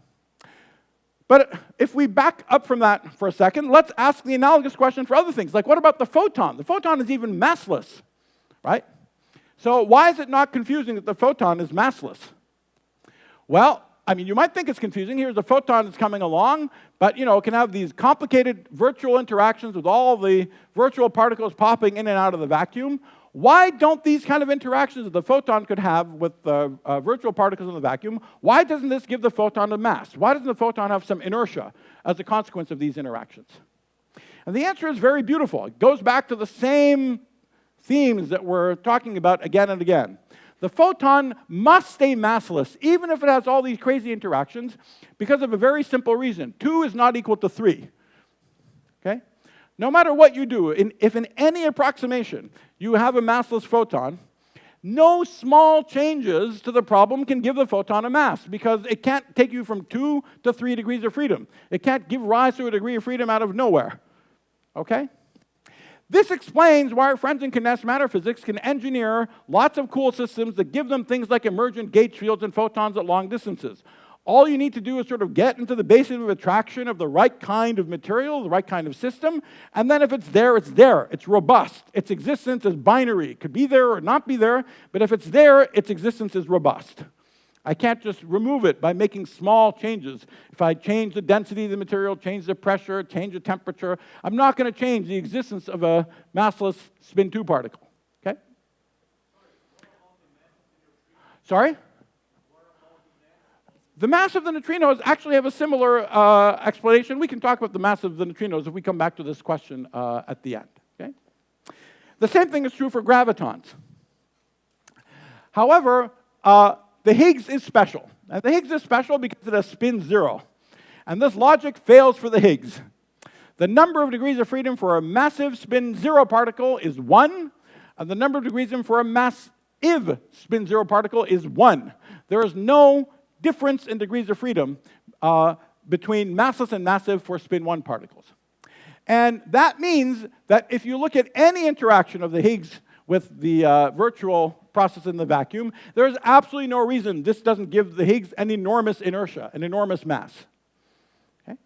But if we back up from that for a second, let's ask the analogous question for other things. Like, what about the photon? The photon is even massless, right? So why is it not confusing that the photon is massless? Well, I mean, you might think it's confusing. Here's a photon that's coming along, but it can have these complicated virtual interactions with all the virtual particles popping in and out of the vacuum. Why don't these kind of interactions that the photon could have with virtual particles in the vacuum, why doesn't this give the photon a mass? Why doesn't the photon have some inertia as a consequence of these interactions? And the answer is very beautiful. It goes back to the same themes that we're talking about again and again. The photon must stay massless, even if it has all these crazy interactions, because of a very simple reason. 2 is not equal to 3. Okay? No matter what you do, if in any approximation you have a massless photon, no small changes to the problem can give the photon a mass, because it can't take you from 2 to 3 degrees of freedom. It can't give rise to a degree of freedom out of nowhere. Okay? This explains why our friends in condensed matter physics can engineer lots of cool systems that give them things like emergent gauge fields and photons at long distances. All you need to do is sort of get into the basis of attraction of the right kind of material, the right kind of system, and then if it's there, it's there. It's robust. Its existence is binary. It could be there or not be there, but if it's there, its existence is robust. I can't just remove it by making small changes. If I change the density of the material, change the pressure, change the temperature, I'm not going to change the existence of a massless spin 2 particle. Okay? Sorry? The mass of the neutrinos actually have a similar explanation. We can talk about the mass of the neutrinos if we come back to this question at the end. Okay? The same thing is true for gravitons. However, the Higgs is special. And the Higgs is special because it has spin 0. And this logic fails for the Higgs. The number of degrees of freedom for a massive spin 0 particle is 1, and the number of degrees of freedom for a massive spin 0 particle is 1. There is no difference in degrees of freedom between massless and massive for spin 1 particles. And that means that if you look at any interaction of the Higgs with the virtual process in the vacuum, there's absolutely no reason this doesn't give the Higgs an enormous inertia, an enormous mass. Okay?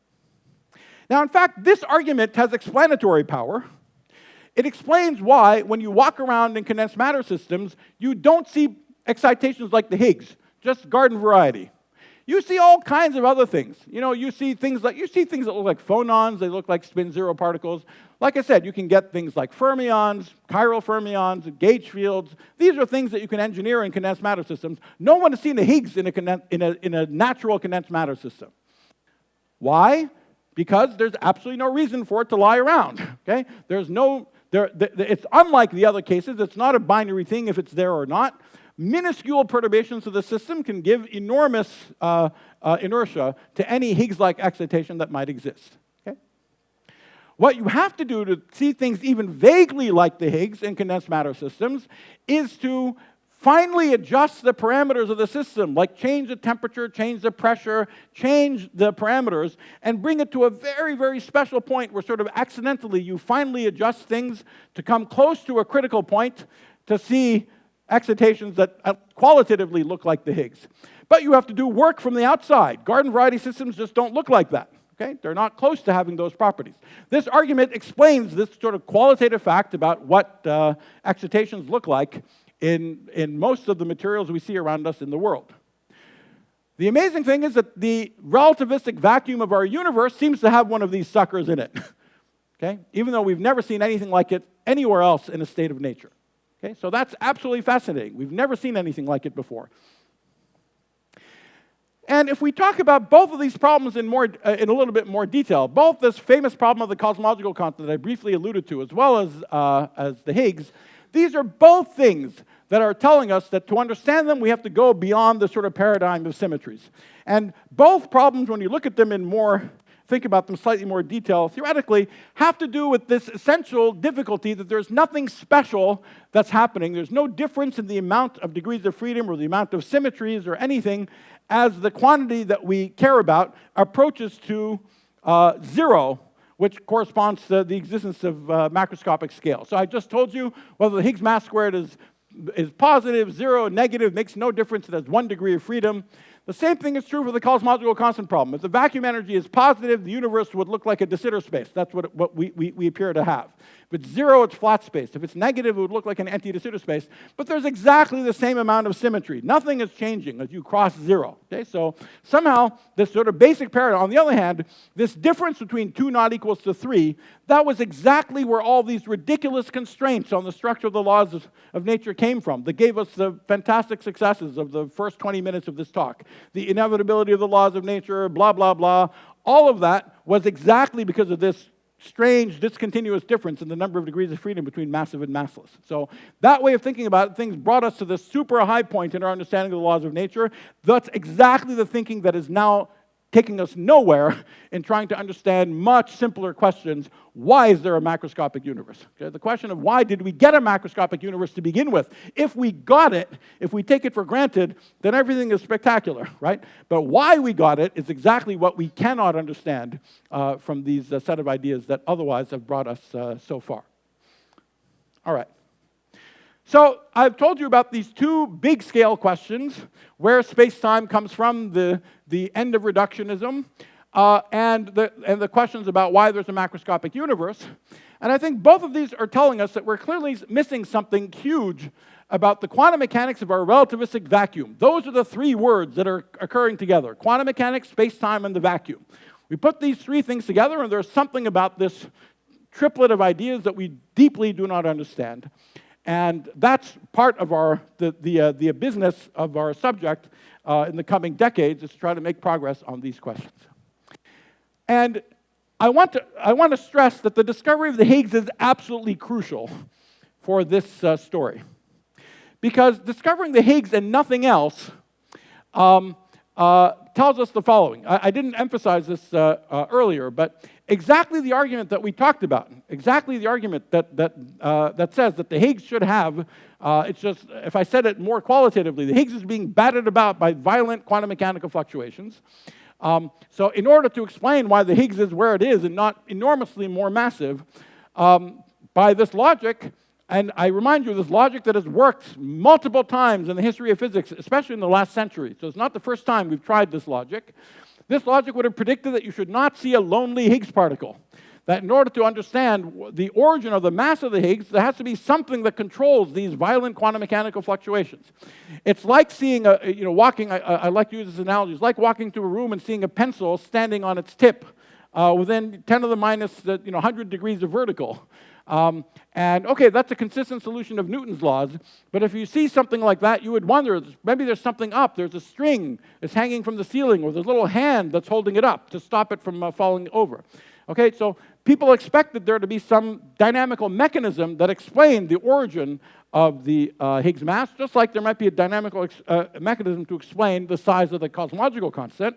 Now, in fact, this argument has explanatory power. It explains why, when you walk around in condensed matter systems, you don't see excitations like the Higgs, just garden variety. You see all kinds of other things. You know, you see things that look like phonons, they look like spin zero particles. Like I said, you can get things like fermions, chiral fermions, gauge fields. These are things that you can engineer in condensed matter systems. No one has seen the Higgs in a natural condensed matter system. Why? Because there's absolutely no reason for it to lie around. Okay? It's unlike the other cases. It's not a binary thing if it's there or not. Minuscule perturbations of the system can give enormous inertia to any Higgs-like excitation that might exist. Okay? What you have to do to see things even vaguely like the Higgs in condensed matter systems is to finely adjust the parameters of the system, like change the temperature, change the pressure, change the parameters, and bring it to a very, very special point where sort of accidentally you finally adjust things to come close to a critical point to see excitations that qualitatively look like the Higgs. But you have to do work from the outside. Garden variety systems just don't look like that. Okay? They're not close to having those properties. This argument explains this sort of qualitative fact about what excitations look like in most of the materials we see around us in the world. The amazing thing is that the relativistic vacuum of our universe seems to have one of these suckers in it. Okay? Even though we've never seen anything like it anywhere else in a state of nature. Okay, so that's absolutely fascinating. We've never seen anything like it before. And if we talk about both of these problems in a little bit more detail, both this famous problem of the cosmological constant that I briefly alluded to, as well as the Higgs, these are both things that are telling us that to understand them, we have to go beyond the sort of paradigm of symmetries. And both problems, when you look at them think about them slightly more detail, theoretically, have to do with this essential difficulty that there's nothing special that's happening. There's no difference in the amount of degrees of freedom or the amount of symmetries or anything as the quantity that we care about approaches to zero, which corresponds to the existence of macroscopic scale. So I just told you whether the Higgs mass squared is positive, zero, negative, makes no difference. It has 1 degree of freedom. The same thing is true for the cosmological constant problem. If the vacuum energy is positive, the universe would look like a de Sitter space. That's what we appear to have. If it's zero, it's flat space. If it's negative, it would look like an anti-de Sitter space. But there's exactly the same amount of symmetry. Nothing is changing as you cross zero. Okay? So somehow, this sort of basic paradigm, on the other hand, this difference between 2 not equals to 3, that was exactly where all these ridiculous constraints on the structure of the laws of nature came from that gave us the fantastic successes of the first 20 minutes of this talk. The inevitability of the laws of nature, blah, blah, blah. All of that was exactly because of this strange, discontinuous difference in the number of degrees of freedom between massive and massless. So that way of thinking about it, things brought us to this super high point in our understanding of the laws of nature. That's exactly the thinking that is now taking us nowhere in trying to understand much simpler questions. Why is there a macroscopic universe? Okay, the question of why did we get a macroscopic universe to begin with? If we got it, if we take it for granted, then everything is spectacular, right? But why we got it is exactly what we cannot understand from these set of ideas that otherwise have brought us so far. All right. So I've told you about these 2 big scale questions, where space-time comes from, the end of reductionism, and the questions about why there's a macroscopic universe. And I think both of these are telling us that we're clearly missing something huge about the quantum mechanics of our relativistic vacuum. Those are the 3 words that are occurring together: quantum mechanics, space-time, and the vacuum. We put these 3 things together, and there's something about this triplet of ideas that we deeply do not understand. And that's part of the business of our subject in the coming decades, is to try to make progress on these questions. And I want to stress that the discovery of the Higgs is absolutely crucial for this story. Because discovering the Higgs and nothing else tells us the following. I didn't emphasize this earlier, but exactly the argument that we talked about, exactly the argument that says that the Higgs should have, it's just, if I said it more qualitatively, the Higgs is being battered about by violent quantum mechanical fluctuations. So in order to explain why the Higgs is where it is and not enormously more massive, by this logic, and I remind you, this logic that has worked multiple times in the history of physics, especially in the last century, so it's not the first time we've tried this logic. This logic would have predicted that you should not see a lonely Higgs particle. That in order to understand the origin of the mass of the Higgs, there has to be something that controls these violent quantum mechanical fluctuations. It's like seeing walking, I like to use this analogy, it's like walking to a room and seeing a pencil standing on its tip within 10 to the minus 100 degrees of vertical. And okay, that's a consistent solution of Newton's laws, but if you see something like that, you would wonder, maybe there's something up, there's a string that's hanging from the ceiling, or there's a little hand that's holding it up to stop it from falling over. Okay, so people expected there to be some dynamical mechanism that explained the origin of the Higgs mass, just like there might be a dynamical mechanism to explain the size of the cosmological constant.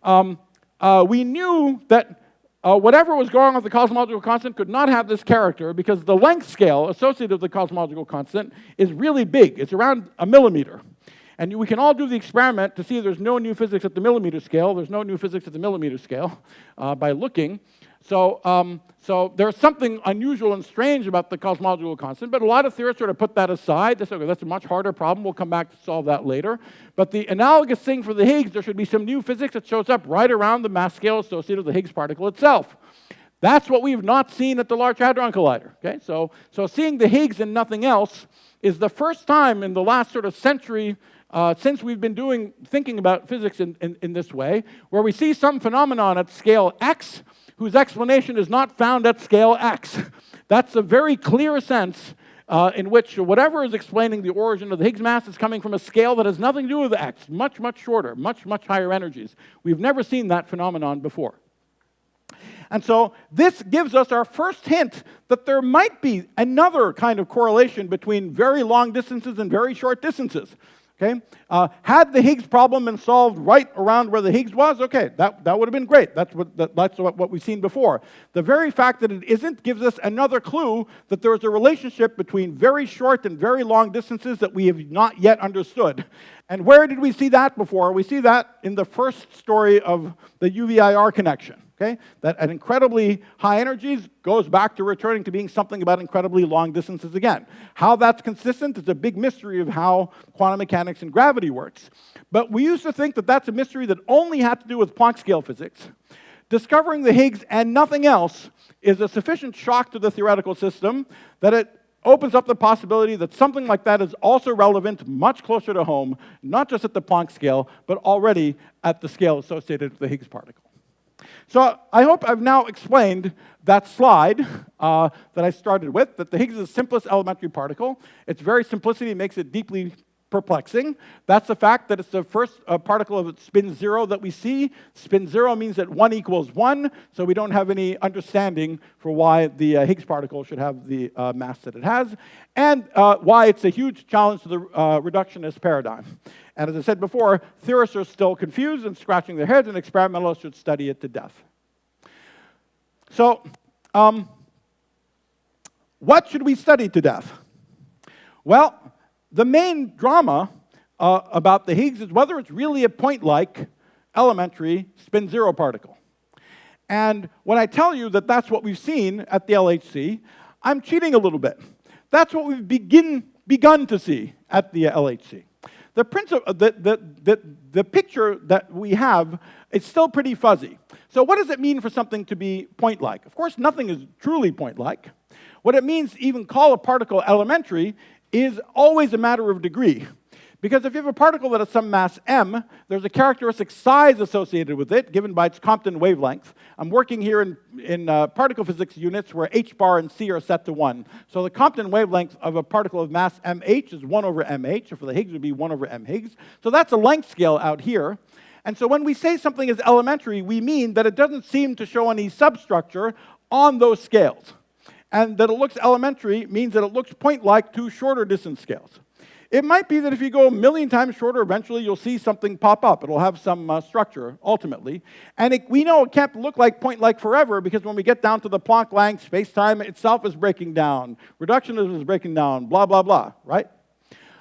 We knew that whatever was going on with the cosmological constant could not have this character because the length scale associated with the cosmological constant is really big. It's around a millimeter. And we can all do the experiment to see there's no new physics at the millimeter scale. There's no new physics at the millimeter scale by looking. So there's something unusual and strange about the cosmological constant, but a lot of theorists sort of put that aside. They say, okay, that's a much harder problem. We'll come back to solve that later. But the analogous thing for the Higgs, there should be some new physics that shows up right around the mass scale associated with the Higgs particle itself. That's what we've not seen at the Large Hadron Collider. Okay? So seeing the Higgs and nothing else is the first time in the last sort of century since we've been thinking about physics in this way, where we see some phenomenon at scale x whose explanation is not found at scale x. That's a very clear sense in which whatever is explaining the origin of the Higgs mass is coming from a scale that has nothing to do with x, much, much shorter, much, much higher energies. We've never seen that phenomenon before. And so this gives us our first hint that there might be another kind of correlation between very long distances and very short distances. Okay? Had the Higgs problem been solved right around where the Higgs was, okay, that would have been great. That's what we've seen before. The very fact that it isn't gives us another clue that there is a relationship between very short and very long distances that we have not yet understood. And where did we see that before? We see that in the first story of the UVIR connection. Okay? That at incredibly high energies goes back to returning to being something about incredibly long distances again. How that's consistent is a big mystery of how quantum mechanics and gravity works. But we used to think that that's a mystery that only had to do with Planck scale physics. Discovering the Higgs and nothing else is a sufficient shock to the theoretical system that it opens up the possibility that something like that is also relevant much closer to home, not just at the Planck scale, but already at the scale associated with the Higgs particle. So I hope I've now explained that slide that I started with, that the Higgs is the simplest elementary particle. Its very simplicity makes it deeply perplexing. That's the fact that it's the first particle of spin 0 that we see. Spin 0 means that 1 equals 1, so we don't have any understanding for why the Higgs particle should have the mass that it has, and why it's a huge challenge to the reductionist paradigm. And as I said before, theorists are still confused and scratching their heads, and experimentalists should study it to death. So, what should we study to death? Well, the main drama about the Higgs is whether it's really a point-like elementary spin 0 particle. And when I tell you that that's what we've seen at the LHC, I'm cheating a little bit. That's what we've begun to see at the LHC. The picture that we have is still pretty fuzzy. So what does it mean for something to be point-like? Of course, nothing is truly point-like. What it means to even call a particle elementary is always a matter of degree. Because if you have a particle that has some mass m, there's a characteristic size associated with it, given by its Compton wavelength. I'm working here in particle physics units where h bar and c are set to 1. So the Compton wavelength of a particle of mass mh is 1 over mh, or for the Higgs would be 1 over m Higgs. So that's a length scale out here. And so when we say something is elementary, we mean that it doesn't seem to show any substructure on those scales. And that it looks elementary means that it looks point-like to shorter distance scales. It might be that if you go a million times shorter, eventually you'll see something pop up. It'll have some structure, ultimately. And we know it can't look like point-like forever, because when we get down to the Planck length, space-time itself is breaking down. Reductionism is breaking down, blah, blah, blah, right?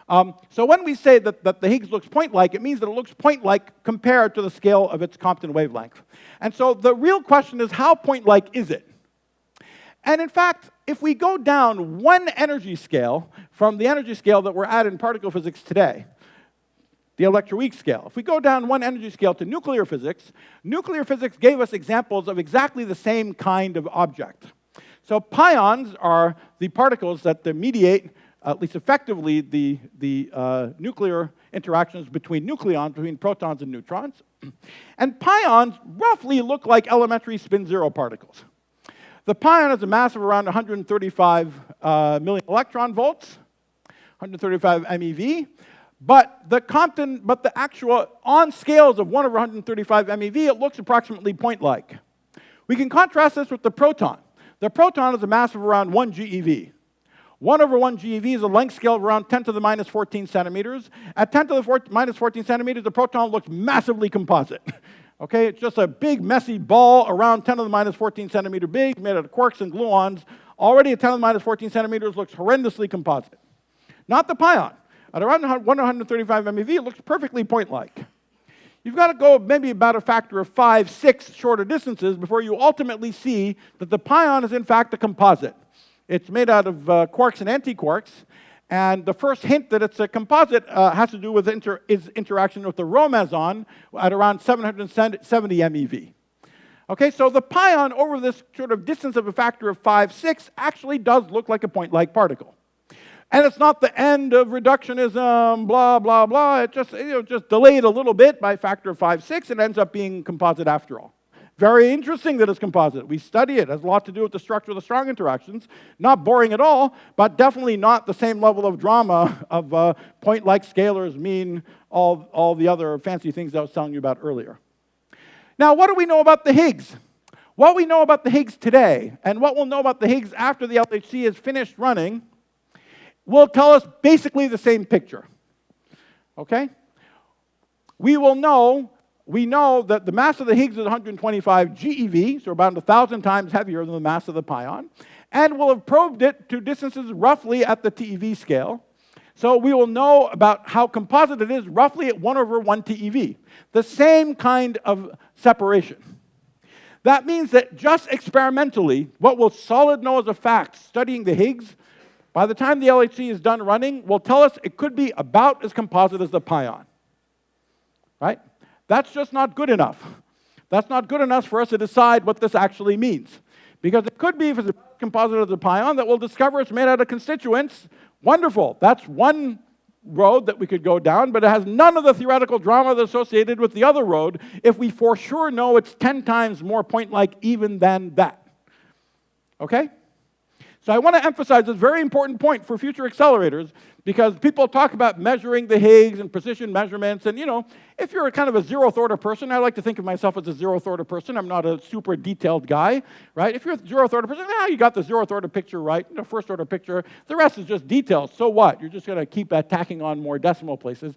So when we say that the Higgs looks point-like, it means that it looks point-like compared to the scale of its Compton wavelength. And so the real question is, how point-like is it? And in fact, if we go down one energy scale from the energy scale that we're at in particle physics today, the electroweak scale, if we go down one energy scale to nuclear physics gave us examples of exactly the same kind of object. So pions are the particles that mediate, at least effectively, the nuclear interactions between nucleons, between protons and neutrons. And pions roughly look like elementary spin-zero particles. The pion has a mass of around 135 million electron volts, 135 MeV, but the actual, on scales of 1 over 135 MeV, it looks approximately point-like. We can contrast this with the proton. The proton has a mass of around 1 GeV. 1 over 1 GeV is a length scale of around 10 to the minus 14 centimeters. At 10 to the minus 14 centimeters, the proton looks massively composite. Okay, it's just a big, messy ball around 10 to the minus 14 centimeter big, made out of quarks and gluons. Already at 10 to the minus 14 centimeters looks horrendously composite. Not the pion. At around 135 MeV, it looks perfectly point-like. You've got to go maybe about a factor of 5, 6 shorter distances before you ultimately see that the pion is in fact a composite. It's made out of quarks and antiquarks, and the first hint that it's a composite has to do with its interaction with the rho meson at around 770 MeV. Okay, so the pion over this sort of distance of a factor of 5, 6 actually does look like a point-like particle. And it's not the end of reductionism, blah, blah, blah. It just, just delayed a little bit by a factor of 5, 6, and ends up being composite after all. Very interesting that it's composite. We study it. It has a lot to do with the structure of the strong interactions. Not boring at all, but definitely not the same level of drama of point-like scalars mean all the other fancy things I was telling you about earlier. Now, what do we know about the Higgs? What we know about the Higgs today, and what we'll know about the Higgs after the LHC is finished running, will tell us basically the same picture. Okay? We know that the mass of the Higgs is 125 GeV, so about 1,000 times heavier than the mass of the pion, and we'll have probed it to distances roughly at the TeV scale. So we will know about how composite it is roughly at 1 over 1 TeV, the same kind of separation. That means that just experimentally, what we'll solid know as a fact, studying the Higgs, by the time the LHC is done running, will tell us it could be about as composite as the pion. Right? That's just not good enough. That's not good enough for us to decide what this actually means. Because it could be, if it's a composite of the pion, that we'll discover it's made out of constituents. Wonderful. That's one road that we could go down, but it has none of the theoretical drama that's associated with the other road if we for sure know it's 10 times more point-like even than that. Okay? So I want to emphasize this very important point for future accelerators, because people talk about measuring the Higgs and precision measurements, and if you're a kind of a zeroth order person, I like to think of myself as a zeroth order person. I'm not a super detailed guy, right? If you're a zeroth order person, you got the zeroth order picture right, first order picture. The rest is just details. So what? You're just going to keep tacking on more decimal places.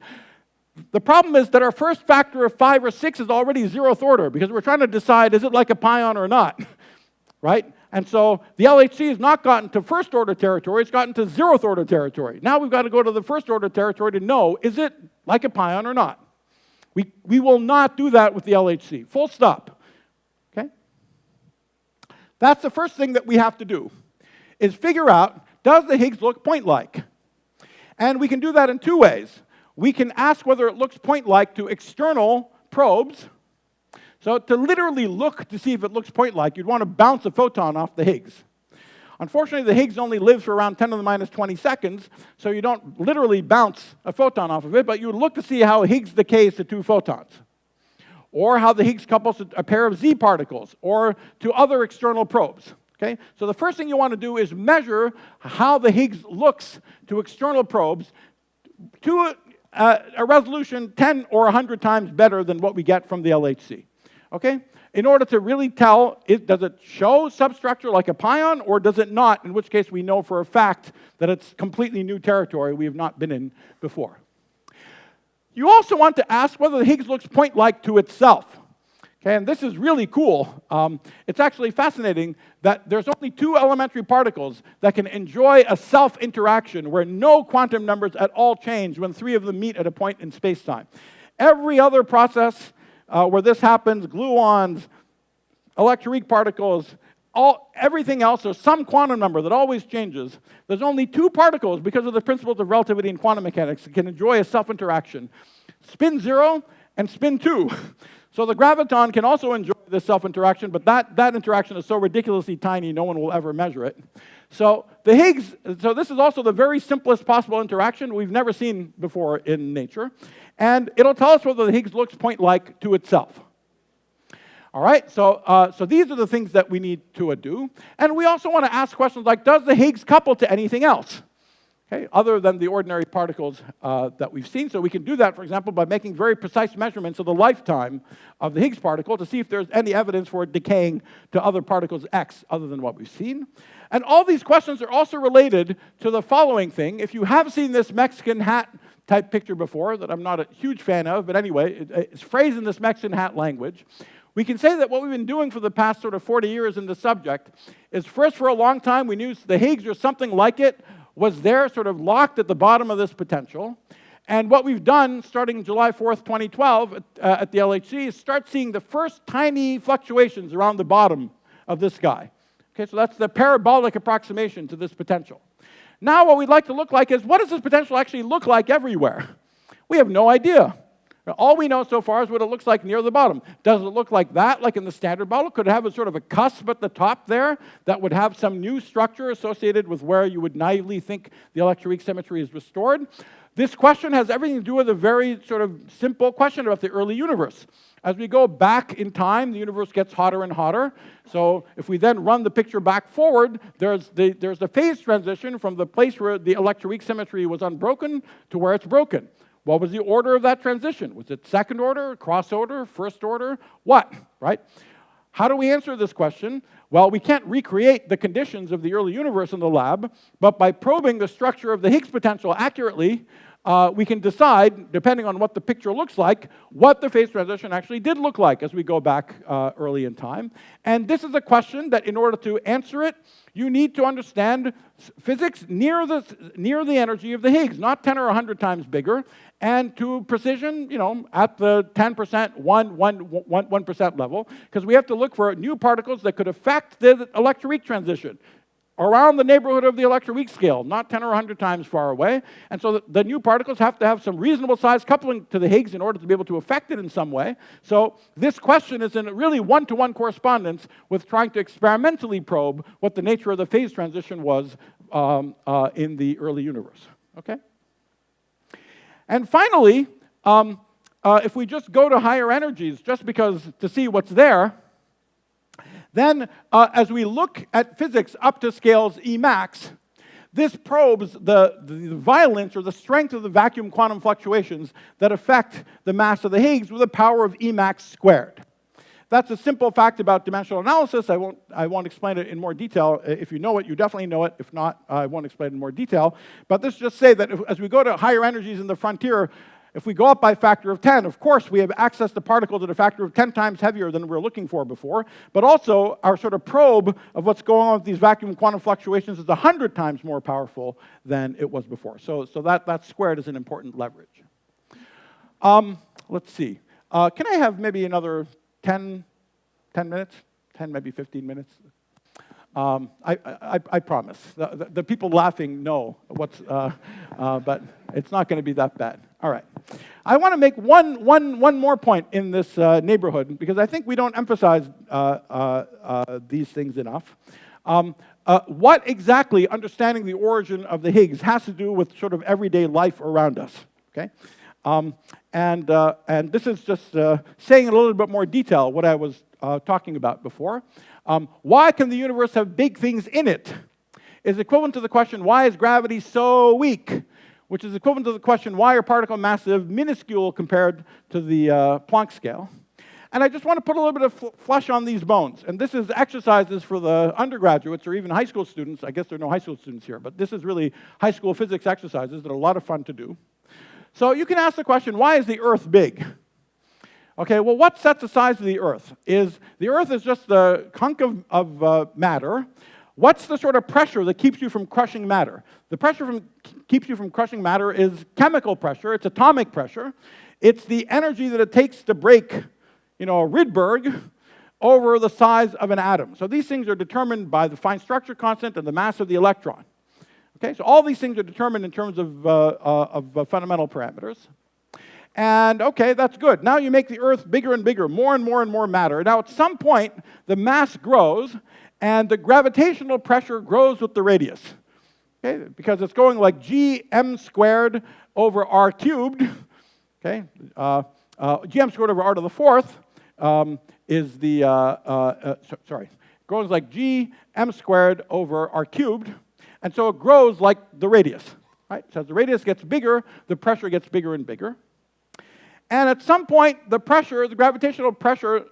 The problem is that our first factor of 5 or 6 is already zeroth order, because we're trying to decide, is it like a pion or not, right? And so the LHC has not gotten to first order territory, it's gotten to zeroth order territory. Now we've got to go to the first order territory to know, is it like a pion or not? We will not do that with the LHC, full stop. Okay? That's the first thing that we have to do, is figure out, does the Higgs look point-like? And we can do that in two ways. We can ask whether it looks point-like to external probes. So to literally look to see if it looks point-like, you'd want to bounce a photon off the Higgs. Unfortunately, the Higgs only lives for around 10 to the minus 20 seconds, so you don't literally bounce a photon off of it, but you would look to see how Higgs decays to 2 photons, or how the Higgs couples to a pair of Z particles, or to other external probes. Okay? So the first thing you want to do is measure how the Higgs looks to external probes to a resolution 10 or 100 times better than what we get from the LHC. Okay? In order to really tell, does it show substructure like a pion, or does it not, in which case we know for a fact that it's completely new territory we have not been in before. You also want to ask whether the Higgs looks point-like to itself, Okay, and this is really cool. It's actually fascinating that there's only 2 elementary particles that can enjoy a self-interaction where no quantum numbers at all change when 3 of them meet at a point in space-time. Every other process where this happens, gluons, electroweak particles, everything else, there's some quantum number that always changes. There's only 2 particles, because of the principles of relativity and quantum mechanics, that can enjoy a self-interaction. Spin 0 and spin 2. So the graviton can also enjoy this self-interaction, but that interaction is so ridiculously tiny, no one will ever measure it. So this is also the very simplest possible interaction we've never seen before in nature. And it'll tell us whether the Higgs looks point-like to itself. All right, so these are the things that we need to do. And we also want to ask questions like, does the Higgs couple to anything else? Okay, other than the ordinary particles that we've seen. So we can do that, for example, by making very precise measurements of the lifetime of the Higgs particle to see if there's any evidence for it decaying to other particles X other than what we've seen. And all these questions are also related to the following thing. If you have seen this Mexican hat type picture before, that I'm not a huge fan of, but anyway, it's phrased in this Mexican hat language. We can say that what we've been doing for the past sort of 40 years in this subject is, first, for a long time, we knew the Higgs or something like it was there, sort of locked at the bottom of this potential. And what we've done, starting July 4th, 2012, at the LHC, is start seeing the first tiny fluctuations around the bottom of this guy. Okay, so that's the parabolic approximation to this potential. Now what we'd like to look like is, what does this potential actually look like everywhere? We have no idea. All we know so far is what it looks like near the bottom. Does it look like that, like in the standard model? Could it have a sort of a cusp at the top there that would have some new structure associated with where you would naively think the electroweak symmetry is restored? This question has everything to do with a very sort of simple question about the early universe. As we go back in time, the universe gets hotter and hotter. So if we then run the picture back forward, there's the phase transition from the place where the electroweak symmetry was unbroken to where it's broken. What was the order of that transition? Was it second order, cross order, first order? What, right? How do we answer this question? Well, we can't recreate the conditions of the early universe in the lab, but by probing the structure of the Higgs potential accurately, we can decide, depending on what the picture looks like, what the phase transition actually did look like as we go back early in time. And this is a question that, in order to answer it, you need to understand physics near the energy of the Higgs, not 10 or 100 times bigger, and to precision, at the 10%, 1% level, because we have to look for new particles that could affect the electroweak transition around the neighborhood of the electroweak scale, not 10 or 100 times far away. And so the new particles have to have some reasonable size coupling to the Higgs in order to be able to affect it in some way. So this question is in really one-to-one correspondence with trying to experimentally probe what the nature of the phase transition was in the early universe. Okay? And finally, if we just go to higher energies just because to see what's there, then as we look at physics up to scales E max, this probes the violence or the strength of the vacuum quantum fluctuations that affect the mass of the Higgs with a power of E max squared. That's a simple fact about dimensional analysis. I won't explain it in more detail. If you know it, you definitely know it. If not, I won't explain it in more detail. But this just say that as we go to higher energies in the frontier, if we go up by a factor of 10, of course, we have access to particles at a factor of 10 times heavier than we were looking for before. But also, our sort of probe of what's going on with these vacuum quantum fluctuations is 100 times more powerful than it was before. So that squared is an important leverage. Let's see. Can I have maybe another 10 minutes? 10, maybe 15 minutes? I promise. The people laughing know what's, but it's not going to be that bad. All right. I want to make one more point in this neighborhood, because I think we don't emphasize these things enough. What exactly understanding the origin of the Higgs has to do with sort of everyday life around us, okay? And this is just saying in a little bit more detail what I was talking about before. Why can the universe have big things in it is equivalent to the question, why is gravity so weak? Which is equivalent to the question, why are particle masses minuscule compared to the Planck scale? And I just want to put a little bit of flesh on these bones. And this is exercises for the undergraduates or even high school students. I guess there are no high school students here, but this is really high school physics exercises that are a lot of fun to do. So you can ask the question, why is the Earth big? Okay, well, what sets the size of the Earth? The Earth is just the hunk of matter. What's the sort of pressure that keeps you from crushing matter? The pressure keeps you from crushing matter is chemical pressure. It's atomic pressure. It's the energy that it takes to break, a Rydberg over the size of an atom. So these things are determined by the fine structure constant and the mass of the electron. Okay, so all these things are determined in terms of fundamental parameters. And okay, that's good. Now you make the Earth bigger and bigger, more and more and more matter. Now at some point, the mass grows, and the gravitational pressure grows with the radius. Okay, because it's going like gm squared over r cubed. Okay, gm squared over r to the fourth is the, grows like gm squared over r cubed. And so it grows like the radius. Right? So as the radius gets bigger, the pressure gets bigger and bigger. And at some point, the gravitational pressure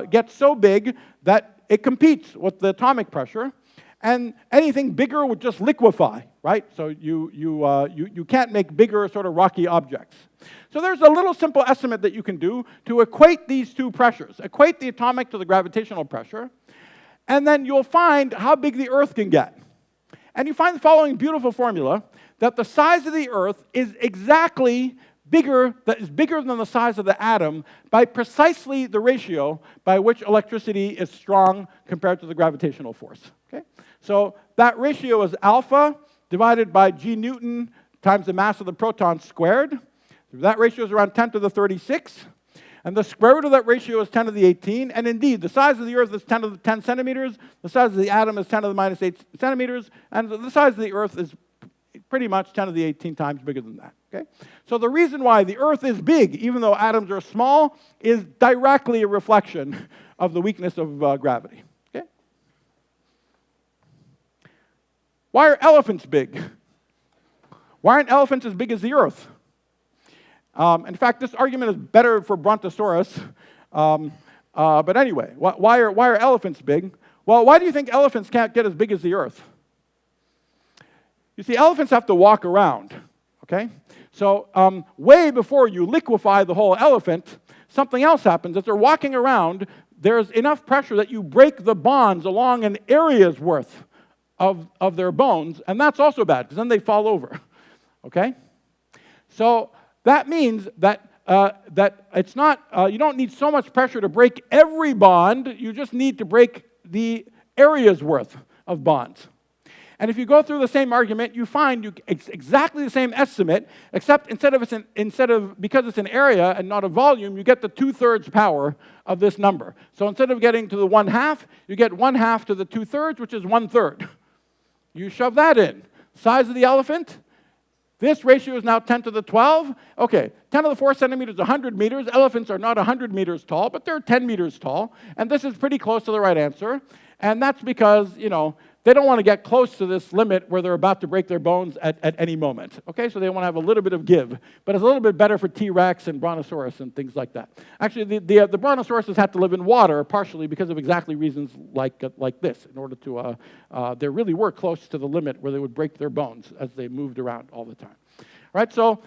gets so big that it competes with the atomic pressure, and anything bigger would just liquefy, right? So you can't make bigger sort of rocky objects. So there's a little simple estimate that you can do to equate these two pressures. Equate the atomic to the gravitational pressure, and then you'll find how big the Earth can get. And you find the following beautiful formula, that the size of the Earth is exactly bigger than the size of the atom by precisely the ratio by which electricity is strong compared to the gravitational force. Okay? So that ratio is alpha divided by g Newton times the mass of the proton squared. That ratio is around 10 to the 36. And the square root of that ratio is 10 to the 18. And indeed, the size of the Earth is 10 to the 10 centimeters. The size of the atom is 10 to the minus 8 centimeters. And the size of the Earth is pretty much 10 to the 18 times bigger than that. Okay? So the reason why the Earth is big, even though atoms are small, is directly a reflection of the weakness of gravity. Okay? Why are elephants big? Why aren't elephants as big as the Earth? In fact, this argument is better for Brontosaurus. But anyway, why are elephants big? Well, why do you think elephants can't get as big as the Earth? You see, elephants have to walk around, okay? So way before you liquefy the whole elephant, something else happens. As they're walking around, there's enough pressure that you break the bonds along an area's worth of their bones, and that's also bad, because then they fall over, okay? So that means that it's not, you don't need so much pressure to break every bond, you just need to break the area's worth of bonds. And if you go through the same argument, you find it's exactly the same estimate, except because it's an area and not a volume, you get the 2/3 power of this number. So instead of getting to the 1/2, you get 1/2 to the 2/3, which is 1/3. You shove that in. Size of the elephant, this ratio is now 10 to the 12. Okay, 10 to the 4 centimeters, 100 meters. Elephants are not 100 meters tall, but they're 10 meters tall. And this is pretty close to the right answer. And that's because, they don't want to get close to this limit where they're about to break their bones at any moment. Okay, so they want to have a little bit of give. But it's a little bit better for T-Rex and Brontosaurus and things like that. Actually, the Brontosauruses had to live in water, partially because of exactly reasons like this, in order to, they really were close to the limit where they would break their bones as they moved around all the time. Right, so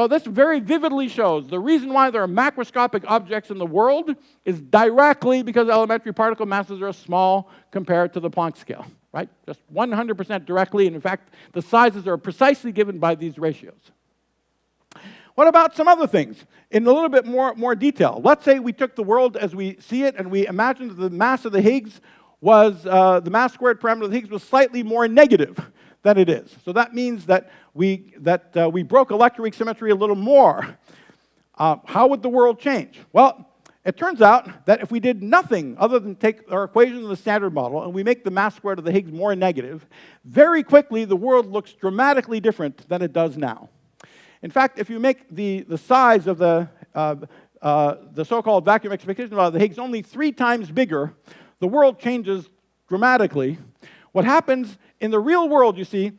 this very vividly shows the reason why there are macroscopic objects in the world is directly because elementary particle masses are small compared to the Planck scale. Right? Just 100% directly, and in fact, the sizes are precisely given by these ratios. What about some other things in a little bit more detail? Let's say we took the world as we see it, and we imagined the mass of the Higgs was, the mass squared parameter of the Higgs was slightly more negative than it is. So that means that we broke electroweak symmetry a little more. How would the world change? Well, it turns out that if we did nothing other than take our equations of the Standard Model and we make the mass squared of the Higgs more negative, very quickly the world looks dramatically different than it does now. In fact, if you make the size of the so-called vacuum expectation value of the Higgs only 3 times bigger, the world changes dramatically. What happens in the real world, you see,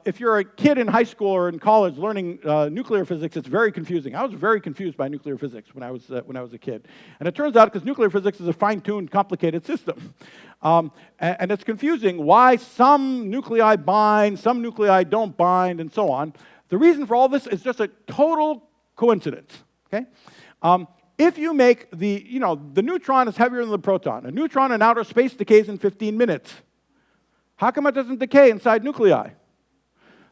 if you're a kid in high school or in college learning nuclear physics, it's very confusing. I was very confused by nuclear physics when I was a kid. And it turns out because nuclear physics is a fine-tuned, complicated system. And it's confusing why some nuclei bind, some nuclei don't bind, and so on. The reason for all this is just a total coincidence. Okay? if you make the neutron is heavier than the proton. A neutron in outer space decays in 15 minutes. How come it doesn't decay inside nuclei?